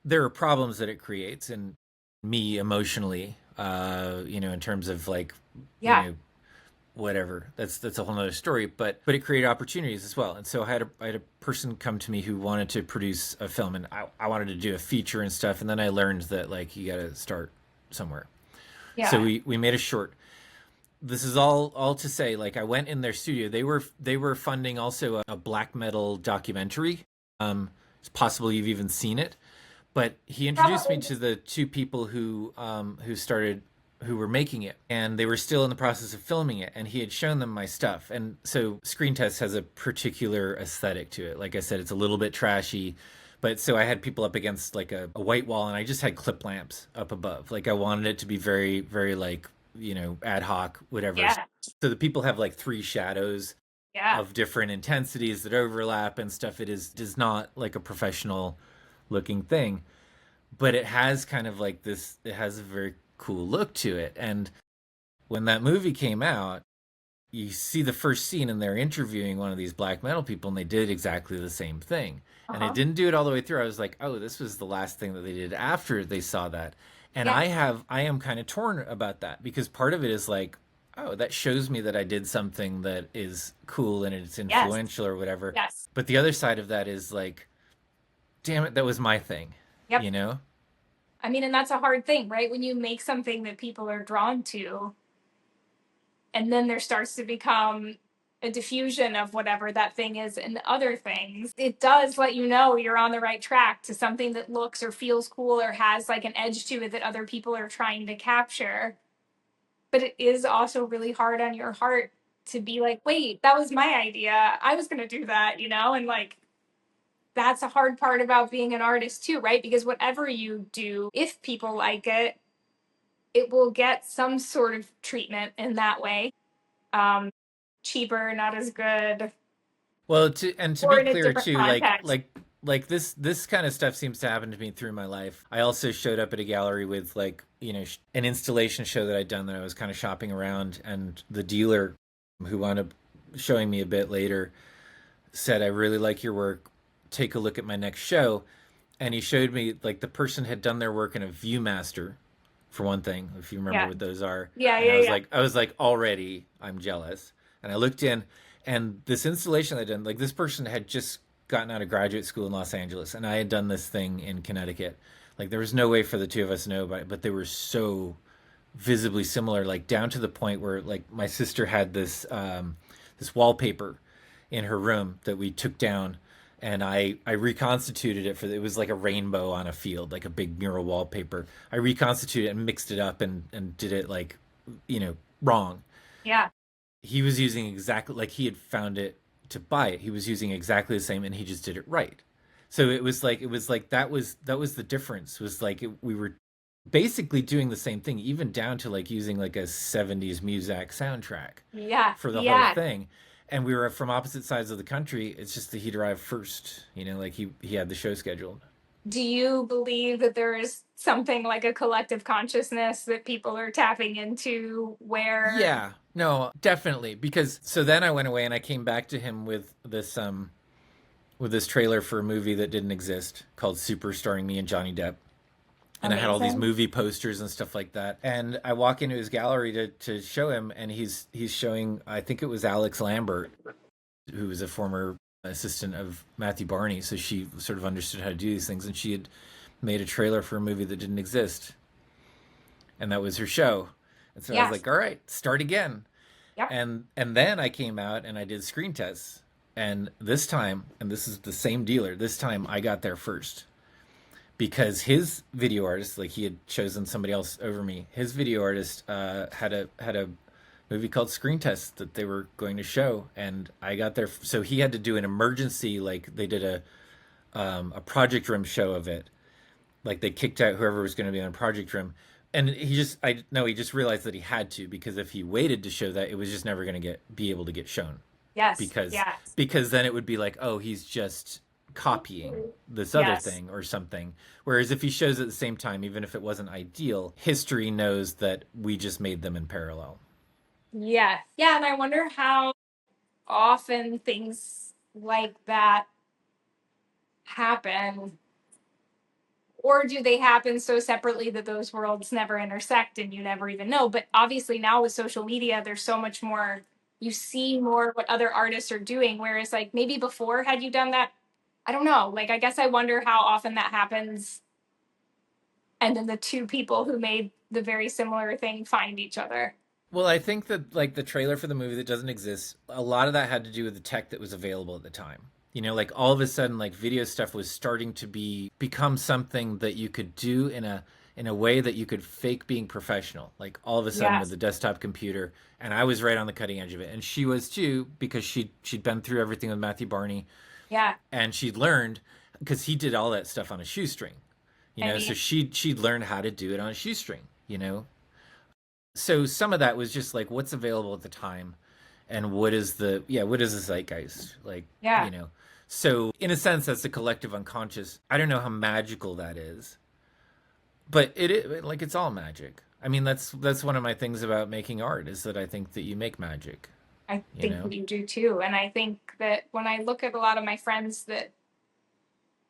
there are problems that it creates and me emotionally, in terms of like, you Yeah. know, whatever. That's a whole nother story. But it created opportunities as well. And so I had a person come to me who wanted to produce a film, and I wanted to do a feature and stuff. And then I learned that like you got to start somewhere. So Yeah. we made a short. This is all to say, like I went in their studio. They were funding also a black metal documentary. It's possible you've even seen it. But he introduced me Probably. to the two people who were making it, and they were still in the process of filming it. And he had shown them my stuff, and so Screen Test has a particular aesthetic to it. Like I said, it's a little bit trashy, but so I had people up against like a white wall, and I just had clip lamps up above. Like I wanted it to be very, very like ad hoc, whatever. Yeah. So the people have like three shadows Yeah. of different intensities that overlap and stuff. It is not like a professional looking thing, but it has kind of like this. It has a very cool look to it. And when that movie came out, you see the first scene and they're interviewing one of these black metal people, and they did exactly the same thing. And it Uh-huh. didn't do it all the way through. I was like, oh, this was the last thing that they did after they saw that. And Yeah. I am kind of torn about that because part of it is like, oh, that shows me that I did something that is cool and it's Yes. influential or whatever. Yes. But the other side of that is like, damn it, that was my thing, Yep. you know? I mean, and that's a hard thing, right? When you make something that people are drawn to, and then there starts to become a diffusion of whatever that thing is and other things, it does let you know you're on the right track to something that looks or feels cool or has like an edge to it that other people are trying to capture. But it is also really hard on your heart to be like, wait, that was my idea. I was going to do that, and like, that's a hard part about being an artist too, right? Because whatever you do, if people like it, it will get some sort of treatment in that way. Um, Cheaper, not as good, Well, to or be in a clear different too, context. like this kind of stuff seems to happen to me through my life. I also showed up at a gallery with like, an installation show that I'd done that I was kind of shopping around, and the dealer who wound up showing me a bit later said, "I really like your work. Take a look at my next show." And he showed me like the person had done their work in a ViewMaster, for one thing, if you remember Yeah, what those are. yeah, And yeah, yeah, I was like, already I'm jealous. And I looked in, and this installation I done, like this person had just gotten out of graduate school in Los Angeles, and I had done this thing in Connecticut. Like there was no way for the two of us to know about it, but they were so visibly similar, like down to the point where like my sister had this wallpaper in her room that we took down, and I reconstituted it it was like a rainbow on a field, like a big mural wallpaper. I reconstituted it and mixed it up and did it like, wrong. yeah. He was using exactly like he had found it to buy it. He was using exactly the same, and he just did it right. So it was like that was the difference. Was like we were basically doing the same thing, even down to like using like a '70s music soundtrack Yeah, for the whole yeah. thing. And we were from opposite sides of the country. It's just that he'd arrived first, like he had the show scheduled. Do you believe that there is something like a collective consciousness that people are tapping into where Yeah, No, definitely. Because so then I went away and I came back to him with this trailer for a movie that didn't exist called Super, starring me and Johnny Depp. And I had all these Amazing. movie posters and stuff like that. And I walk into his gallery to show him, and he's showing, I think it was Alex Lambert, who was a former assistant of Matthew Barney, so she sort of understood how to do these things, and she had made a trailer for a movie that didn't exist, and that was her show. And so I was Yes. like, all right, start again. Yep. And then I came out and I did screen tests, and this time, and this is the same dealer, this time I got there first because his video artist, like he had chosen somebody else over me. His video artist had a movie called Screen Test that they were going to show, and I got there. So he had to do an emergency, like they did a project room show of it. Like they kicked out whoever was going to be on project room, and he just realized that he had to, because if he waited to show that, it was just never going to get be able to get shown, Yes. because Yes. then it would be like, oh, he's just copying this other Yes. thing or something. Whereas if he shows at the same time, even if it wasn't ideal, history knows that we just made them in parallel. Yes. Yeah, and I wonder how often things like that happen, or do they happen so separately that those worlds never intersect and you never even know? But obviously now with social media, there's so much more, you see more what other artists are doing, whereas like maybe before, had you done that, I don't know, like I guess I wonder how often that happens, and then the two people who made the very similar thing find each other. Well, I think that like the trailer for the movie that doesn't exist, a lot of that had to do with the tech that was available at the time. You know, like all of a sudden, like video stuff was starting to become something that you could do in a way that you could fake being professional. Like all of a sudden with Yes. the desktop computer, and I was right on the cutting edge of it, and she was too, because she'd been through everything with Matthew Barney, Yeah. and she'd learned, because he did all that stuff on a shoestring. You I know, so mean, she'd learned how to do it on a shoestring. You know, so some of that was just like what's available at the time, and what is the zeitgeist like, yeah. you know. So in a sense that's the collective unconscious. I don't know how magical that is, but like it's all magic. I mean, that's one of my things about making art, is that I think that you make magic, I you think know. you do too. And I think that when I look at a lot of my friends that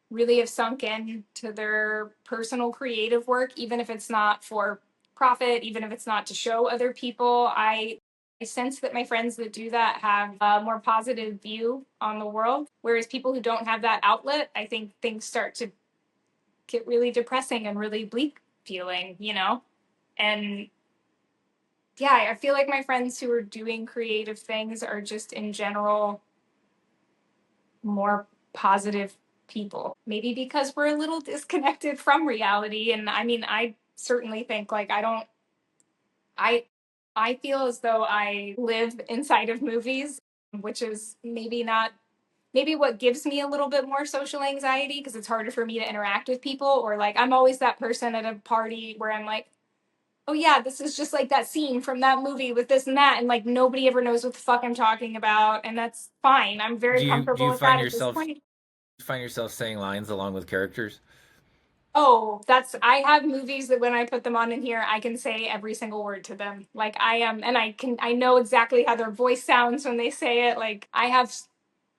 really have sunk into their personal creative work, even if it's not for profit, even if it's not to show other people, I sense that my friends that do that have a more positive view on the world. Whereas people who don't have that outlet, I think things start to get really depressing and really bleak feeling, you know? And yeah, I feel like my friends who are doing creative things are just in general more positive people. Maybe because we're a little disconnected from reality. And I mean, I certainly think like I I feel as though I live inside of movies, which is maybe not, maybe what gives me a little bit more social anxiety because it's harder for me to interact with people, or like I'm always that person at a party where I'm like, oh yeah, this is just like that scene from that movie with this and that, and like nobody ever knows what the fuck I'm talking about, and that's fine. I'm very Do comfortable you with that at this point. find yourself saying lines along with characters? Oh, that's, I have movies that when I put them on in here, I can say every single word to them. Like I am, and I know exactly how their voice sounds when they say it. Like I have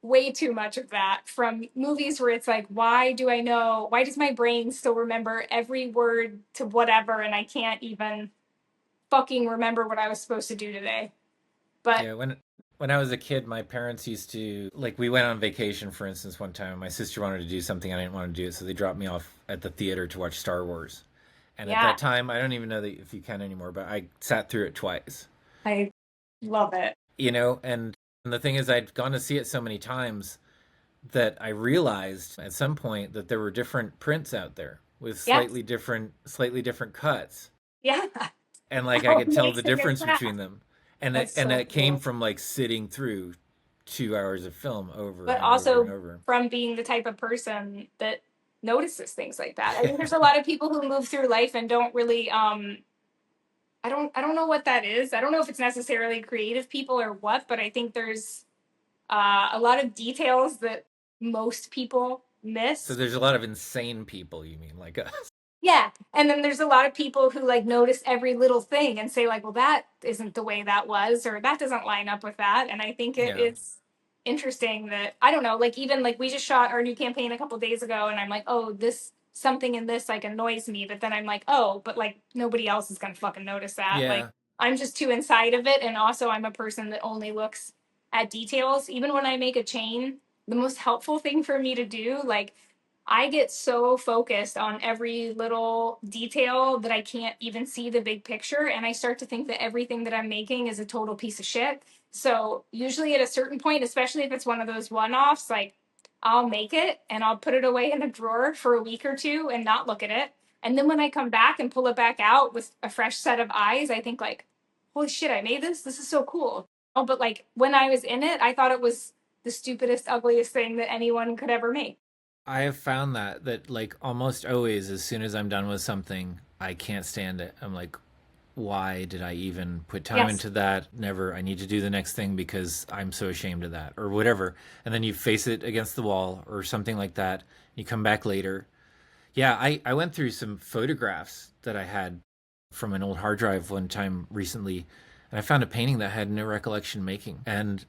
way too much of that from movies where it's like, why do I know? Why does my brain still remember every word to whatever, and I can't even fucking remember what I was supposed to do today? But Yeah, when I was a kid, my parents used to, like, we went on vacation, for instance, one time. My sister wanted to do something, I didn't want to do it, so they dropped me off at the theater to watch Star Wars. And at yeah, that time, I don't even know that if you can anymore, but I sat through it twice. I love it. You know, and the thing is, I'd gone to see it so many times that I realized at some point that there were different prints out there with Yes, slightly different cuts, yeah. and like I Oh, could tell the mixing and difference between craft. them, and That's so that came cool. from like sitting through 2 hours of film over But and over and also over. from being the type of person that notices things like that. I think there's a lot of people who move through life and don't really I don't know what that is. I don't know if it's necessarily creative people or what, but I think there's a lot of details that most people So miss. there's a lot of insane people, you mean, like us? Yeah. And then there's a lot of people who like notice every little thing and say like, well, that isn't the way that was, or that doesn't line up with that. And I think Yeah. it's interesting that I don't know, like even like we just shot our new campaign a couple days ago and I'm like, oh, this something in this like annoys me, but then I'm like, oh, but like nobody else is gonna fucking notice that. Like Yeah. I'm just too inside of it. And also I'm a person that only looks at details. Even when I make a chain, the most helpful thing for me to do, like I get so focused on every little detail that I can't even see the big picture. And I start to think that everything that I'm making is a total piece of shit. So, usually at a certain point, especially if it's one of those one offs, like I'll make it and I'll put it away in a drawer for a week or two and not look at it. And then when I come back and pull it back out with a fresh set of eyes, I think, like, holy shit, I made this. This is so cool. Oh, but like when I was in it, I thought it was the stupidest, ugliest thing that anyone could ever make. I have found that like almost always as soon as I'm done with something, I can't stand it. I'm like, why did I even put time Yes. into that? Never. I need to do the next thing because I'm so ashamed of that or whatever. And then you face it against the wall or something like that. You come back later. Yeah, I went through some photographs that I had from an old hard drive one time recently, and I found a painting that I had no recollection making. And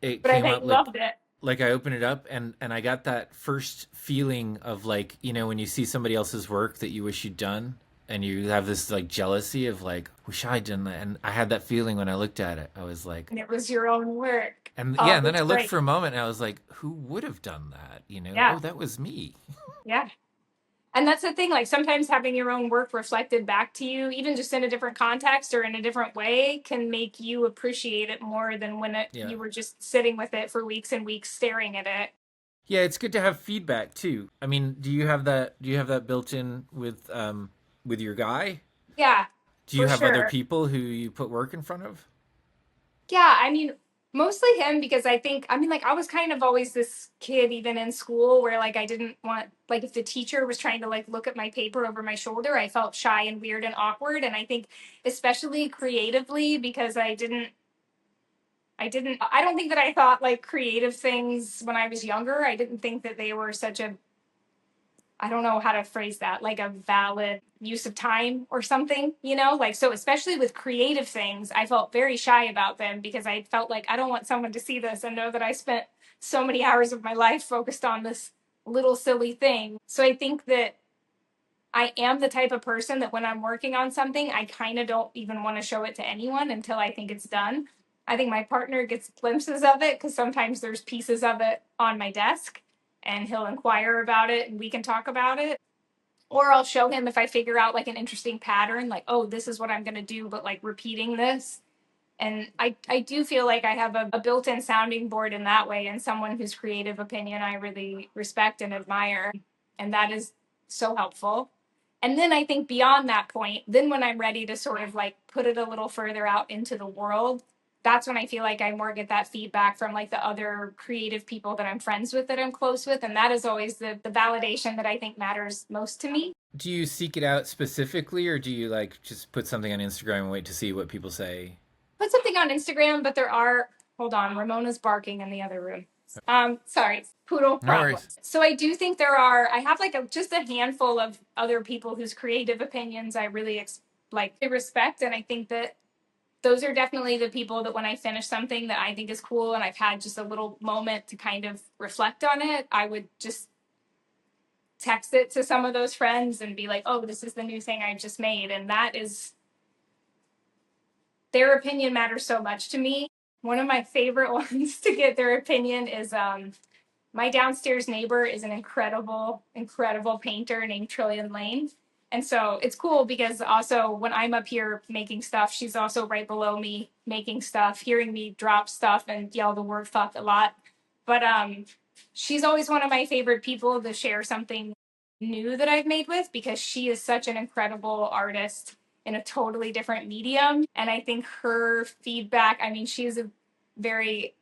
it But I came bet up you loved it. like I opened it up and I got that first feeling of like, when you see somebody else's work that you wish you'd done and you have this like jealousy of like, wish I'd done that. And I had that feeling when I looked at it. I was like, And it was your own work. and yeah, Oh, and then I that's looked great. for a moment and I was like, who would have done that? Oh, Yeah. that was me. Yeah. And that's the thing, like sometimes having your own work reflected back to you, even just in a different context or in a different way, can make you appreciate it more than when Yeah. you were just sitting with it for weeks and weeks staring at it. Yeah, it's good to have feedback too. I mean, do you have that built in with your guy? Yeah, Do you for have other sure. people who you put work in front of? Yeah, I mean, mostly him because I think, I mean, like, I was kind of always this kid, even in school, where like I didn't want, like, if the teacher was trying to like look at my paper over my shoulder, I felt shy and weird and awkward. And I think, especially creatively, because I don't think that I thought like creative things when I was younger. I didn't think that they were such a, I don't know how to phrase that, like a valid use of time or something, you know? Like, so especially with creative things, I felt very shy about them because I felt like I don't want someone to see this and know that I spent so many hours of my life focused on this little silly thing. So I think that I am the type of person that when I'm working on something, I kind of don't even want to show it to anyone until I think it's done. I think my partner gets glimpses of it because sometimes there's pieces of it on my desk and he'll inquire about it and we can talk about it. Or I'll show him if I figure out like an interesting pattern, like, oh, this is what I'm going to do, but like repeating this. And I do feel like I have a built in sounding board in that way and someone whose creative opinion I really respect and admire. And that is so helpful. And then I think beyond that point, then when I'm ready to sort of like put it a little further out into the world, that's when I feel like I more get that feedback from like the other creative people that I'm friends with, that I'm close with. And that is always the validation that I think matters most to me. Do you seek it out specifically, or do you like just put something on Instagram and wait to see what people say? Put something on Instagram, but there are, hold on, Ramona's barking in the other room. Sorry, poodle No worries. problems. So I do think there are, I have like just a handful of other people whose creative opinions I really like respect. And I think that those are definitely the people that when I finish something that I think is cool and I've had just a little moment to kind of reflect on it, I would just text it to some of those friends and be like, oh, this is the new thing I just made. And that is, their opinion matters so much to me. One of my favorite ones to get their opinion is my downstairs neighbor is an incredible, incredible painter named Trillian Lane. And so it's cool because also when I'm up here making stuff, she's also right below me making stuff, hearing me drop stuff and yell the word fuck a lot. But she's always one of my favorite people to share something new that I've made with because she is such an incredible artist in a totally different medium. And I think her feedback, I mean, she's a very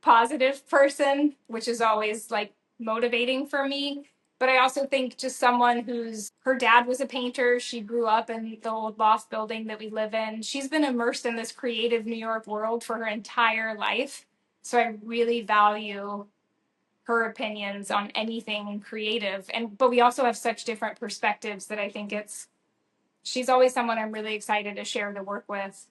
positive person, which is always like motivating for me. But I also think just someone who's her dad was a painter. She grew up in the old loft building that we live in. She's been immersed in this creative New York world for her entire life. So I really value her opinions on anything creative. And but we also have such different perspectives that I think it's she's always someone I'm really excited to share the work with.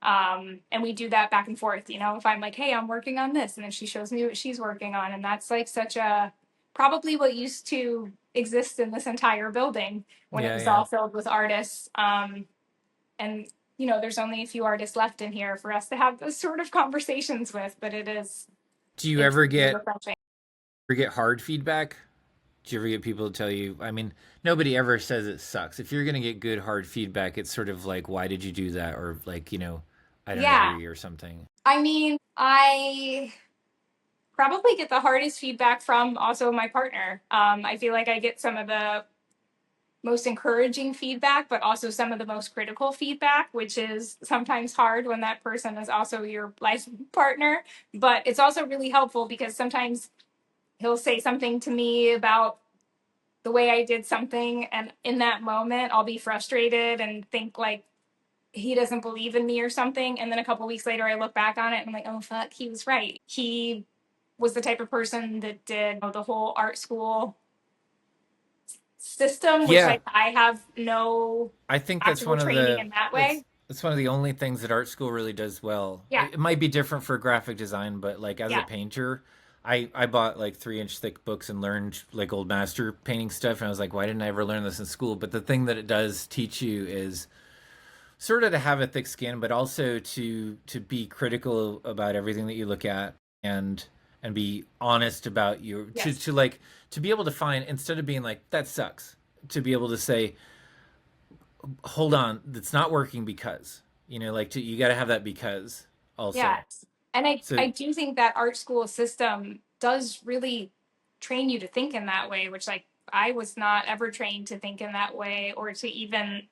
And we do that back and forth, you know, if I'm like, hey, I'm working on this, and then she shows me what she's working on. And that's like such a probably what used to exist in this entire building when it Yeah, was yeah. all filled with artists. And, you know, there's only a few artists left in here for us to have those sort of conversations with, but Do you it's ever really get refreshing. hard feedback? Do you ever get people to tell you? I mean, nobody ever says it sucks. If you're gonna get good hard feedback, it's sort of like, why did you do that, or like, I don't Yeah. agree or something. I mean, I probably get the hardest feedback from also my partner. I feel like I get some of the most encouraging feedback, but also some of the most critical feedback, which is sometimes hard when that person is also your life partner. But it's also really helpful because sometimes he'll say something to me about the way I did something, and in that moment, I'll be frustrated and think like he doesn't believe in me or something. And then a couple weeks later, I look back on it and I'm like, oh, fuck, he was right. He was the type of person that did the whole art school system, which Yeah, like I have no I think that's actual one of training the in that it's way. it's one of the only things that art school really does well. Yeah, It might be different for graphic design, but like as a yeah, painter, I bought like 3 inch thick books and learned like old master painting stuff, and I was like, why didn't I ever learn this in school? But the thing that it does teach you is sort of to have a thick skin, but also to be critical about everything that you look at, and be honest about your yes, to like to be able to find, instead of being like that sucks, to be able to say, hold on, it's not working because, like you got to have that because also. yes. And I So do think that art school system does really train you to think in that way, which like I was not ever trained to think in that way or to even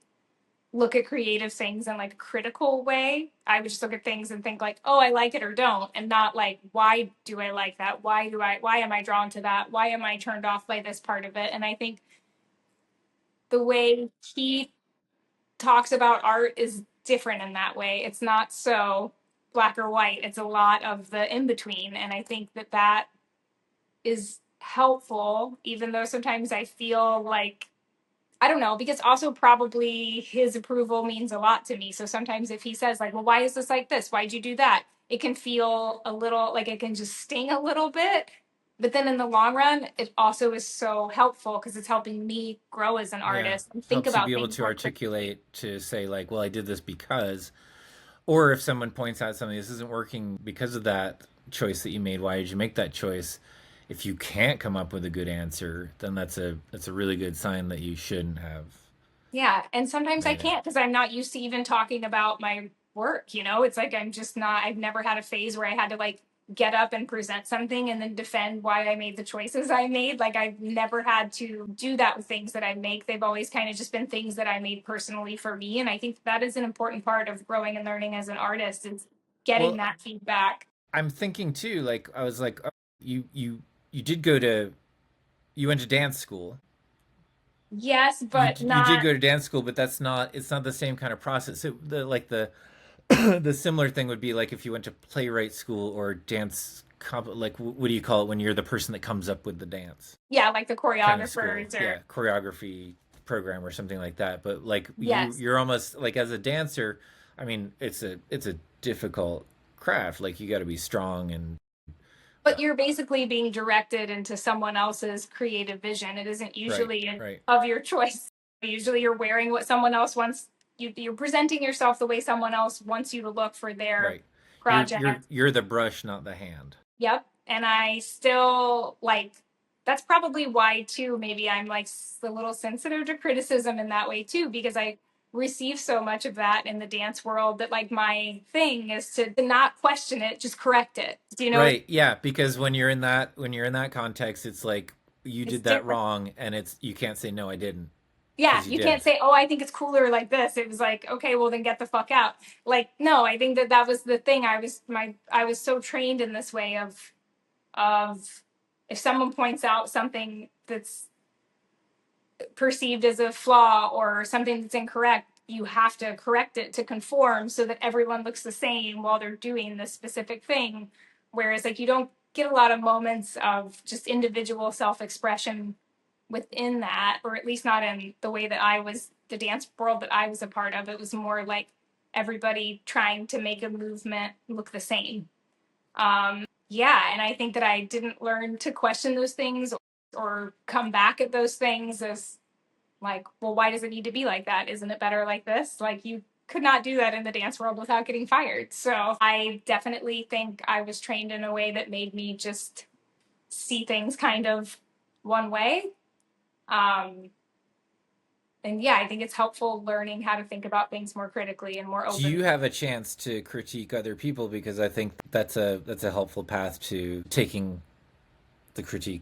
look at creative things in like a critical way. I would just look at things and think like, oh, I like it or don't, and not like, why do I like that? Why am I drawn to that? Why am I turned off by this part of it? And I think the way he talks about art is different in that way. It's not so black or white. It's a lot of the in between. And I think that that is helpful, even though sometimes I feel like I don't know, because also probably his approval means a lot to me. So sometimes if he says like, well, why is this like this? Why'd you do that? It can feel a little like it can just sting a little bit. But then in the long run, it also is so helpful because it's helping me grow as an yeah, artist and think helps you be about able things to more critically. articulate, to say like, well, I did this because, or if someone points out something, this isn't working because of that choice that you made, why did you make that choice? If you can't come up with a good answer, then that's a really good sign that you shouldn't have Yeah. And sometimes I made it. can't because I'm not used to even talking about my work. You know, it's like I'm just not, I've never had a phase where I had to like get up and present something and then defend why I made the choices I made. Like I've never had to do that with things that I make. They've always kind of just been things that I made personally for me. And I think that is an important part of growing and learning as an artist is getting Well, that feedback. I'm thinking too, like I was like, oh, you did go to you went to dance school. Yes, You but you did not, go to dance school, but it's not the same kind of process. So the the similar thing would be like if you went to playwright school or dance like what do you call it when you're the person that comes up with the dance yeah, like the kind of school? choreographers or, Yeah, choreography program or something like that. But like yes. you're almost like, as a dancer, I mean, it's a difficult craft. Like you got to be strong and But you're basically being directed into someone else's creative vision. It isn't right, usually right, of your choice. Usually you're wearing what someone else wants you, you're presenting yourself the way someone else wants you to look for their right. project. You're the brush, not the hand. Yep. And I still like that's probably why too maybe I'm like a little sensitive to criticism in that way too because I receive so much of that in the dance world that like my thing is to not question it, just correct it. Do you know what Right. Yeah, because when you're in that context, it's like you it's did that different. wrong, and it's you can't say no, I didn't, Yeah, because you you can't did. say, "Oh, I think it's cooler like this." It was like, "Okay, well then get the fuck out." Like, no, I think that that was the thing. I was so trained in this way of if someone points out something that's perceived as a flaw or something that's incorrect, you have to correct it to conform so that everyone looks the same while they're doing this specific thing. Whereas like you don't get a lot of moments of just individual self-expression within that, or at least not in the way that I was, the dance world that I was a part of. It was more like everybody trying to make a movement look the same. Yeah, and I think that I didn't learn to question those things or come back at those things as like, well, why does it need to be like that? Isn't it better like this? Like, you could not do that in the dance world without getting fired. So I definitely think I was trained in a way that made me just see things kind of one way. Um, and yeah, I think it's helpful learning how to think about things more critically and more Do open. you have a chance to critique other people? Because I think that's a helpful path to taking the critique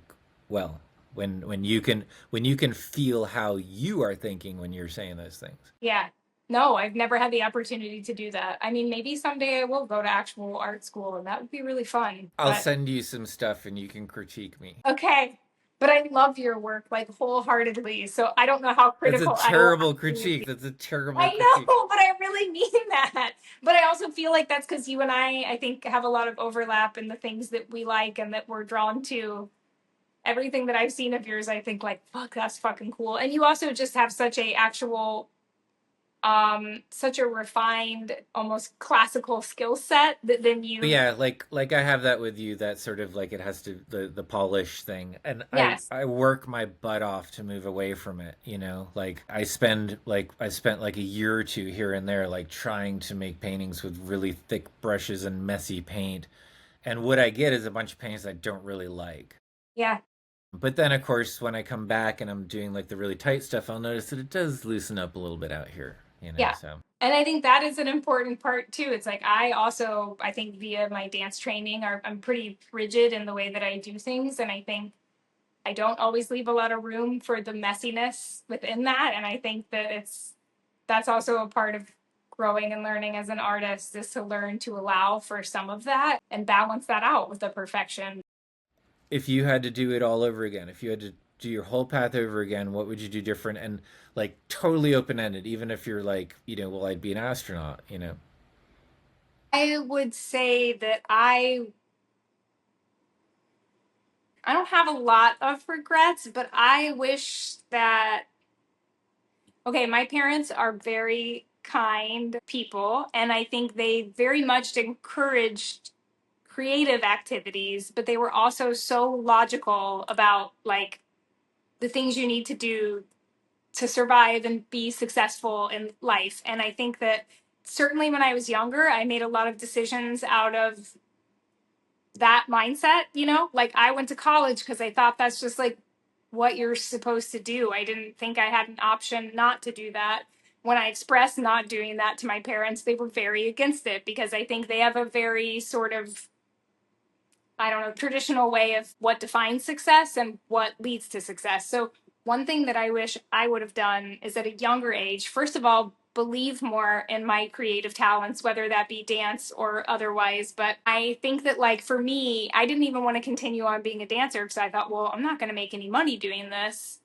well. When you can feel how you are thinking when you're saying those things. Yeah. No, I've never had the opportunity to do that. I mean, maybe someday I will go to actual art school and that would be really fun. I'll But send you some stuff and you can critique me. okay. But I love your work like wholeheartedly. So I don't know how That's a critical I will terrible actually be. critique. That's a terrible I critique. know, but I really mean that. But I also feel like that's because you and I think, have a lot of overlap in the things that we like and that we're drawn to. Everything that I've seen of yours, I think like, fuck, that's fucking cool. And you also just have such a refined, almost classical skill set that then But you, yeah, like I have that with you. That sort of like it has to the polish thing, and I yes, I work my butt off to move away from it. Like I spent like a year or two here and there, like trying to make paintings with really thick brushes and messy paint, and what I get is a bunch of paintings I don't really like. yeah, But then, of course, when I come back and I'm doing like the really tight stuff, I'll notice that it does loosen up a little bit out here. yeah. So And I think that is an important part too. It's like I also, I think via my dance training, I'm pretty rigid in the way that I do things. And I think I don't always leave a lot of room for the messiness within that. And I think that that's also a part of growing and learning as an artist, is to learn to allow for some of that and balance that out with the perfection. if you had to do it all over again, if you had to do your whole path over again, what would you do different? And like totally open ended, even if you're like, well, I'd be an astronaut. I would say that I don't have a lot of regrets, but I wish that, okay, my parents are very kind people, and I think they very much encouraged creative activities, but they were also so logical about like the things you need to do to survive and be successful in life. And I think that certainly when I was younger, I made a lot of decisions out of that mindset, like I went to college because I thought that's just like what you're supposed to do. I didn't think I had an option not to do that. When I expressed not doing that to my parents, they were very against it because I think they have a very sort of, I don't know, traditional way of what defines success and what leads to success. So, one thing that I wish I would have done is at a younger age, first of all, believe more in my creative talents, whether that be dance or otherwise. But I think that, like, for me, I didn't even want to continue on being a dancer because I thought, well, I'm not going to make any money doing this.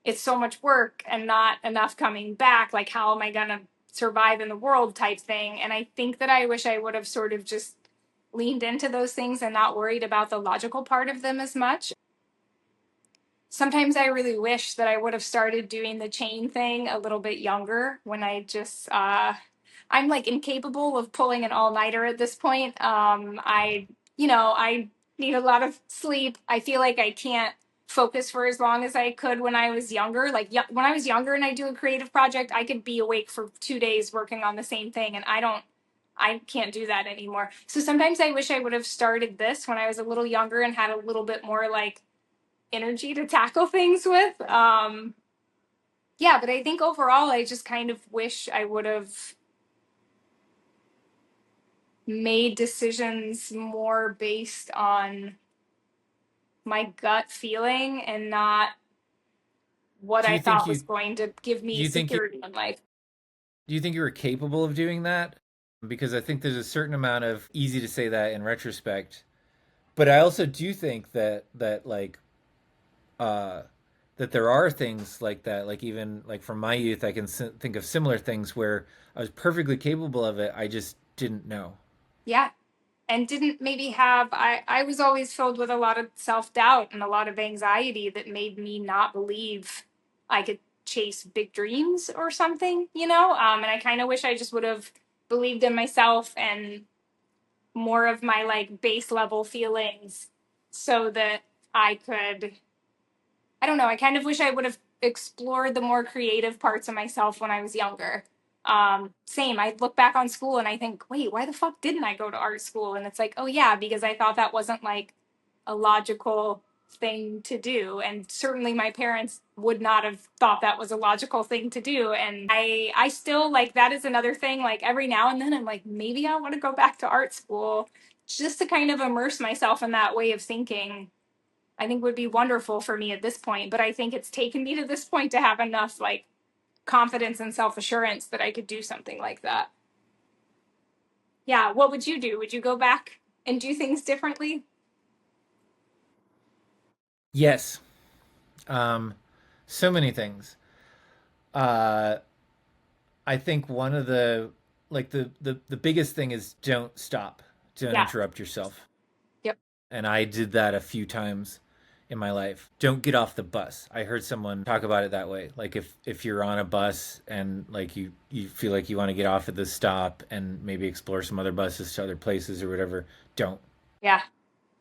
It's so much work and not enough coming back. Like, how am I going to survive in the world type thing? And I think that I wish I would have sort of just leaned into those things and not worried about the logical part of them as much. Sometimes I really wish that I would have started doing the chain thing a little bit younger when I'm like incapable of pulling an all nighter at this point. I need a lot of sleep. I feel like I can't focus for as long as I could when I was younger. Like when I was younger and I do a creative project, I could be awake for 2 days working on the same thing. And I can't do that anymore. So sometimes I wish I would have started this when I was a little younger and had a little bit more like energy to tackle things with. Yeah, but I think overall, I just kind of wish I would have made decisions more based on my gut feeling and not what Do I you think thought was you going to give do me you think you security in life. do you think you were capable of doing that? Because I think there's a certain amount of easy to say that in retrospect, but I also do think that like uh that there are things like that, like even like from my youth I can think of similar things where I was perfectly capable of it, I just didn't know. Yeah. and didn't maybe have, I was always filled with a lot of self-doubt and a lot of anxiety that made me not believe I could chase big dreams or something, you know? And I kind of wish I just would have believed in myself and more of my like base level feelings so that I could, I don't know, I kind of wish I would have explored the more creative parts of myself when I was younger. Same, I look back on school and I think, wait, why the fuck didn't I go to art school? And it's like, oh yeah, because I thought that wasn't like a logical thing to do. And certainly my parents would not have thought that was a logical thing to do. And I still like, that is another thing. Like every now and then I'm like, maybe I want to go back to art school just to kind of immerse myself in that way of thinking. I think would be wonderful for me at this point. But I think it's taken me to this point to have enough like confidence and self assurance that I could do something like that. Yeah. What would you do? Would you go back and do things differently? Yes. Um, so many things. Uh, I think one of the the biggest thing is don't stop. Don't Yeah. interrupt yourself. Yep. And I did that a few times in my life. Don't get off the bus. I heard someone talk about it that way. Like if you're on a bus and like you feel like you want to get off at the stop and maybe explore some other buses to other places or whatever, don't. Yeah.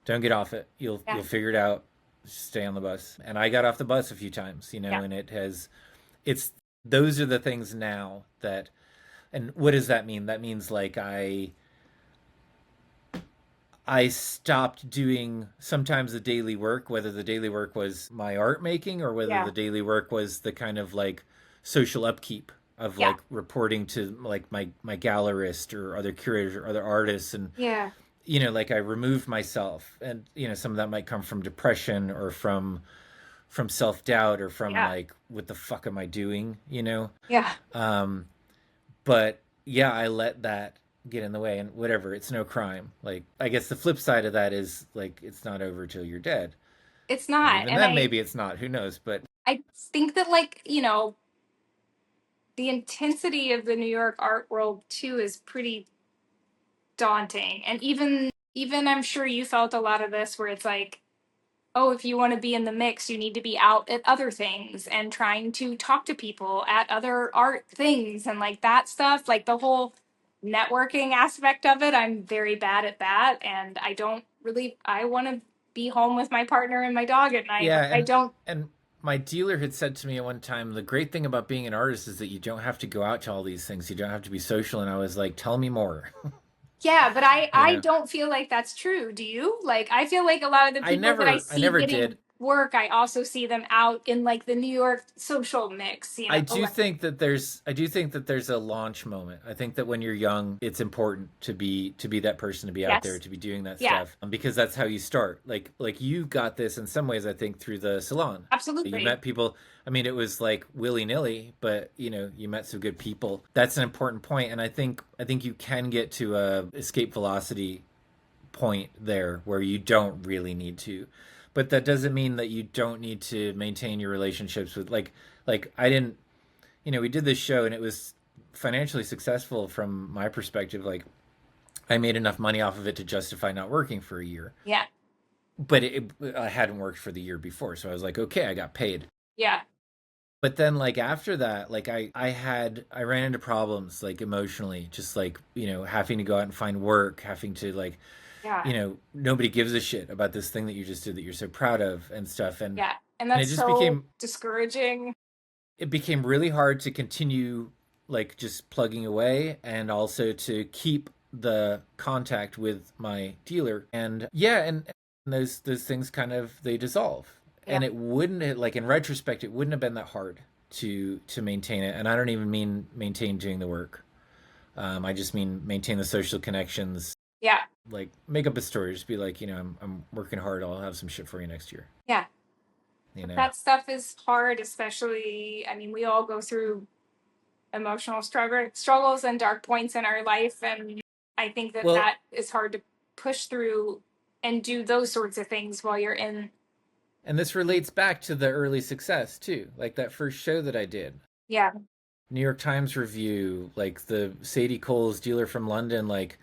Don't get off it. Yeah. You'll figure it out. Just stay on the bus. And I got off the bus a few times, you know, Yeah. and it's those are the things now that and what does that mean? That means like I stopped doing sometimes the daily work, whether the daily work was my art making or whether Yeah. the daily work was the kind of like social upkeep of Yeah. like reporting to like my gallerist or other curators or other artists. And Yeah. you know, like I removed myself, and you know, some of that might come from depression or from self-doubt or from Yeah. like what the fuck am I doing, you know? Yeah. um but yeah, I let that get in the way, and whatever, it's no crime. Like I guess the flip side of that is like it's not over till you're dead, It's and not. even And then maybe it's not, who knows. But I think that like, you know, the intensity of the New York art world too is pretty daunting. And even I'm sure you felt a lot of this where it's like, oh, if you want to be in the mix, you need to be out at other things and trying to talk to people at other art things and like that stuff, like the whole networking aspect of it. I'm very bad at that. And I don't really, I want to be home with my partner and my dog at night. yeah, I don't, and my dealer had said to me at one time, the great thing about being an artist is that you don't have to go out to all these things, you don't have to be social. And I was like, tell me more. yeah, but You I know, don't feel like that's true. Do you? Like I feel like a lot of the people that I I see never getting did. work, I also see them out in like the New York social mix, you know. Like, I do think that there's a launch moment. I think that when you're young, it's important to be that person, to be out there, yes. to be doing that Yeah, stuff, because that's how you start. Like you got this in some ways, I think, through the salon. You absolutely. met people. I mean, it was like willy-nilly, but you know, you met some good people. That's an important point, and I think you can get to a escape velocity point there where you don't really need to, but that doesn't mean that you don't need to maintain your relationships with like I didn't, you know, we did this show and it was financially successful from my perspective. Like I made enough money off of it to justify not working for a year, Yeah. but I hadn't worked for the year before, so I was like, okay, I got paid. Yeah. But then like after that, like I ran into problems like emotionally, just like, you know, having to go out and find work, having to like, Yeah. you know, nobody gives a shit about this thing that you just did that you're so proud of and stuff. Yeah. And And that's so discouraging. it became really hard to continue like just plugging away, and also to keep the contact with my dealer. And yeah, and those things kind of they dissolve. Yeah. And it wouldn't, like in retrospect, it wouldn't have been that hard to maintain it. And I don't even mean maintain doing the work. I just mean maintain the social connections. Yeah. Like make up a story. Just be like, you know, I'm working hard. I'll have some shit for you next year. Yeah. You know. That stuff is hard, especially, I mean, we all go through emotional struggles and dark points in our life. And I think that Well, that is hard to push through and do those sorts of things while you're in. and this relates back to the early success too. Like that first show that I did. Yeah. New York Times review, like the Sadie Cole's dealer from London, like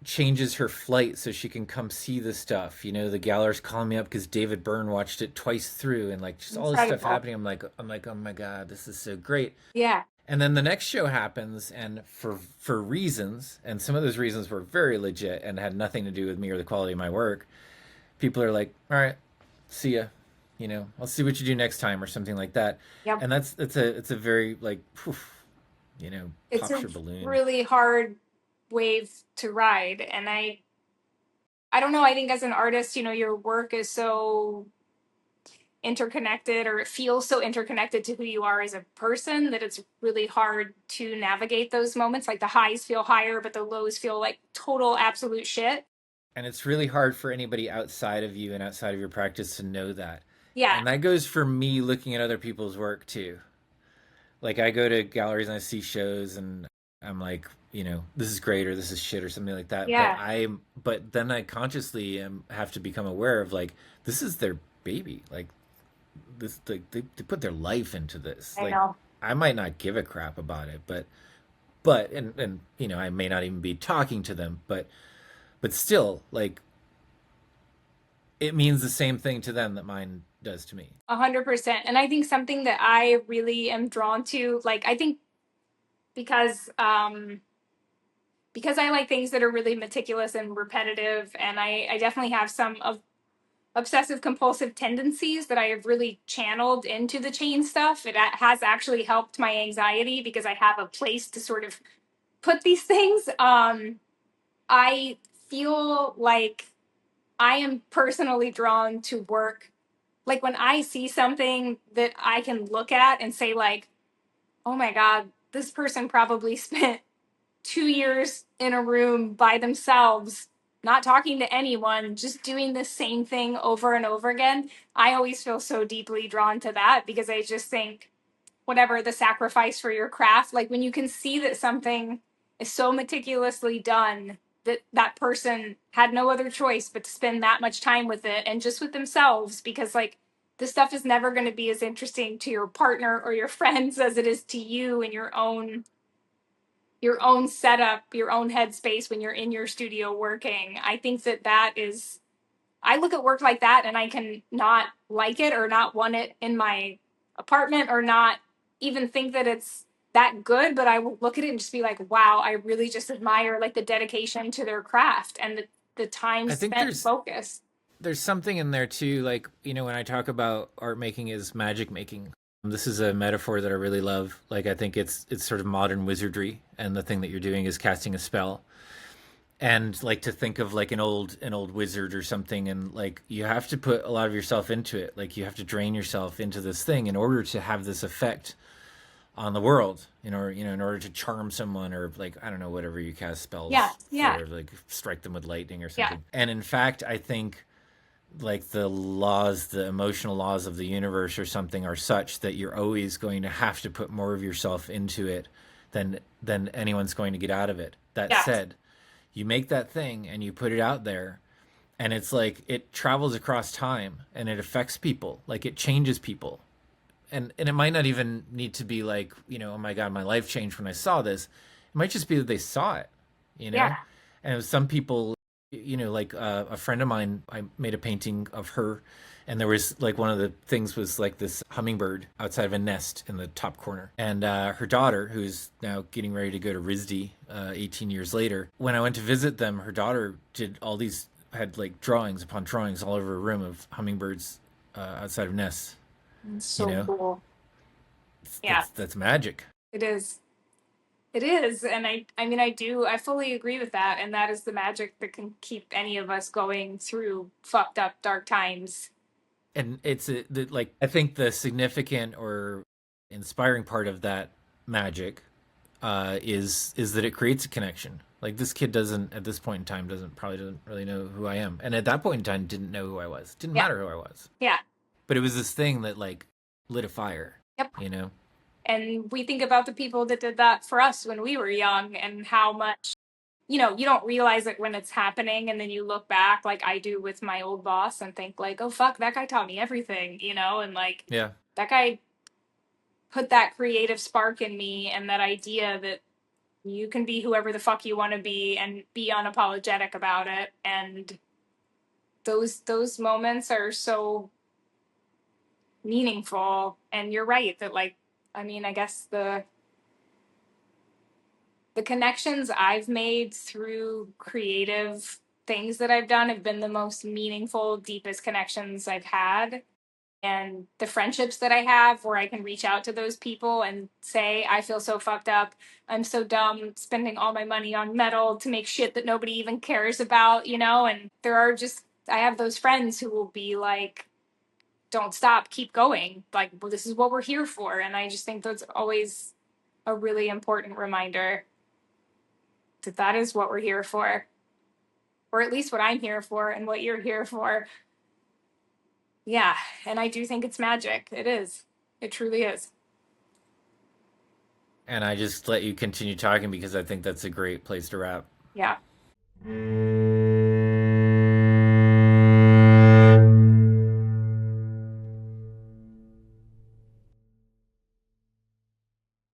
changes her flight so she can come see the stuff. You know, the galler's calling me up because David Byrne watched it twice through, and like just all this stuff Incredible. happening. I'm like, oh my god, this is so great. Yeah. And then the next show happens, and for reasons, and some of those reasons were very legit and had nothing to do with me or the quality of my work. People are like, all right, see ya. You know, I'll see what you do next time or something like that. Yep. And that's it's a very like, poof, It's pops a your balloon. really hard wave to ride. And I don't know, I think as an artist, your work is so interconnected, or it feels so interconnected to who you are as a person, that it's really hard to navigate those moments. Like the highs feel higher, but the lows feel like total absolute shit. And it's really hard for anybody outside of you and outside of your practice to know that. Yeah. And that goes for me looking at other people's work too. Like I go to galleries and I see shows and I'm like, this is great or this is shit or something like that. Yeah. But then I consciously have to become aware of like, this is their baby. Like this, they put their life into this. I Like know. I might not give a crap about it, but I may not even be talking to them, but still, like it means the same thing to them that mine does to me. 100%. And I think something that I really am drawn to, like, I think because because I like things that are really meticulous and repetitive, and I definitely have some of obsessive compulsive tendencies that I have really channeled into the chain stuff. It has actually helped my anxiety because I have a place to sort of put these things. I feel like I am personally drawn to work. Like when I see something that I can look at and say, like, oh my God, this person probably spent 2 years in a room by themselves, not talking to anyone, just doing the same thing over and over again. I always feel so deeply drawn to that because I just think, whatever the sacrifice for your craft, like when you can see that something is so meticulously done that that person had no other choice but to spend that much time with it and just with themselves, because like this stuff is never going to be as interesting to your partner or your friends as it is to you and your own setup, your own headspace when you're in your studio working. I think that that is, I look at work like that and I can not like it or not want it in my apartment or not even think that it's that good, but I will look at it and just be like, wow, I really just admire like the dedication to their craft and the time I think spent and focus. there's something in there too, like, when I talk about art making is magic making. This is a metaphor that I really love. Like I think it's sort of modern wizardry, and the thing that you're doing is casting a spell. And like to think of like an old wizard or something, and like you have to put a lot of yourself into it. Like you have to drain yourself into this thing in order to have this effect on the world, in order to charm someone, or like I don't know, whatever you cast Yeah, spells yeah, for, like strike them with lightning or yeah, something. And in fact, I think like the emotional laws of the universe or something are such that you're always going to have to put more of yourself into it than anyone's going to get out of it. That yeah, said, you make that thing and you put it out there, and it's like it travels across time and it affects people, like it changes people. And it might not even need to be like, oh my god, my life changed when I saw this. It might just be that they saw it, you yeah. know and some people, like a friend of mine, I made a painting of her, and there was like one of the things was like this hummingbird outside of a nest in the top corner, and her daughter, who's now getting ready to go to RISD 18 years later, when I went to visit them, her daughter did all these, had like drawings upon drawings all over a room of hummingbirds outside of nests. It's you so know cool. Yeah, that's magic. it is. It is. And I mean, I fully agree with that. And that is the magic that can keep any of us going through fucked up dark times. And like I think the significant or inspiring part of that magic is that it creates a connection. Like this kid doesn't, at this point in time, doesn't really know who I am, and at that point in time didn't know who I was. Didn't Yeah. matter who I was. Yeah. But it was this thing that like lit a fire. Yep. You know. And we think about the people that did that for us when we were young and how much, you don't realize it when it's happening. And then you look back, like I do with my old boss, and think, like, oh, fuck, that guy taught me everything, and like Yeah. that guy put that creative spark in me and that idea that You can be whoever the fuck you want to be and be unapologetic about it. And those moments are so meaningful. And you're right that, like, I mean, I guess the connections I've made through creative things that I've done have been the most meaningful, deepest connections I've had. And the friendships that I have where I can reach out to those people and say, I feel so fucked up. I'm so dumb spending all my money on metal to make shit that nobody even cares about, you know? And there are just, I have those friends who will be like, don't stop, keep going. Like, well, this is what we're here for. And I just think that's always a really important reminder that that is what we're here for, or at least what I'm here for and what you're here for. Yeah. And I do think it's magic. It is. It truly is. And I just let you continue talking because I think that's a great place to wrap. Yeah.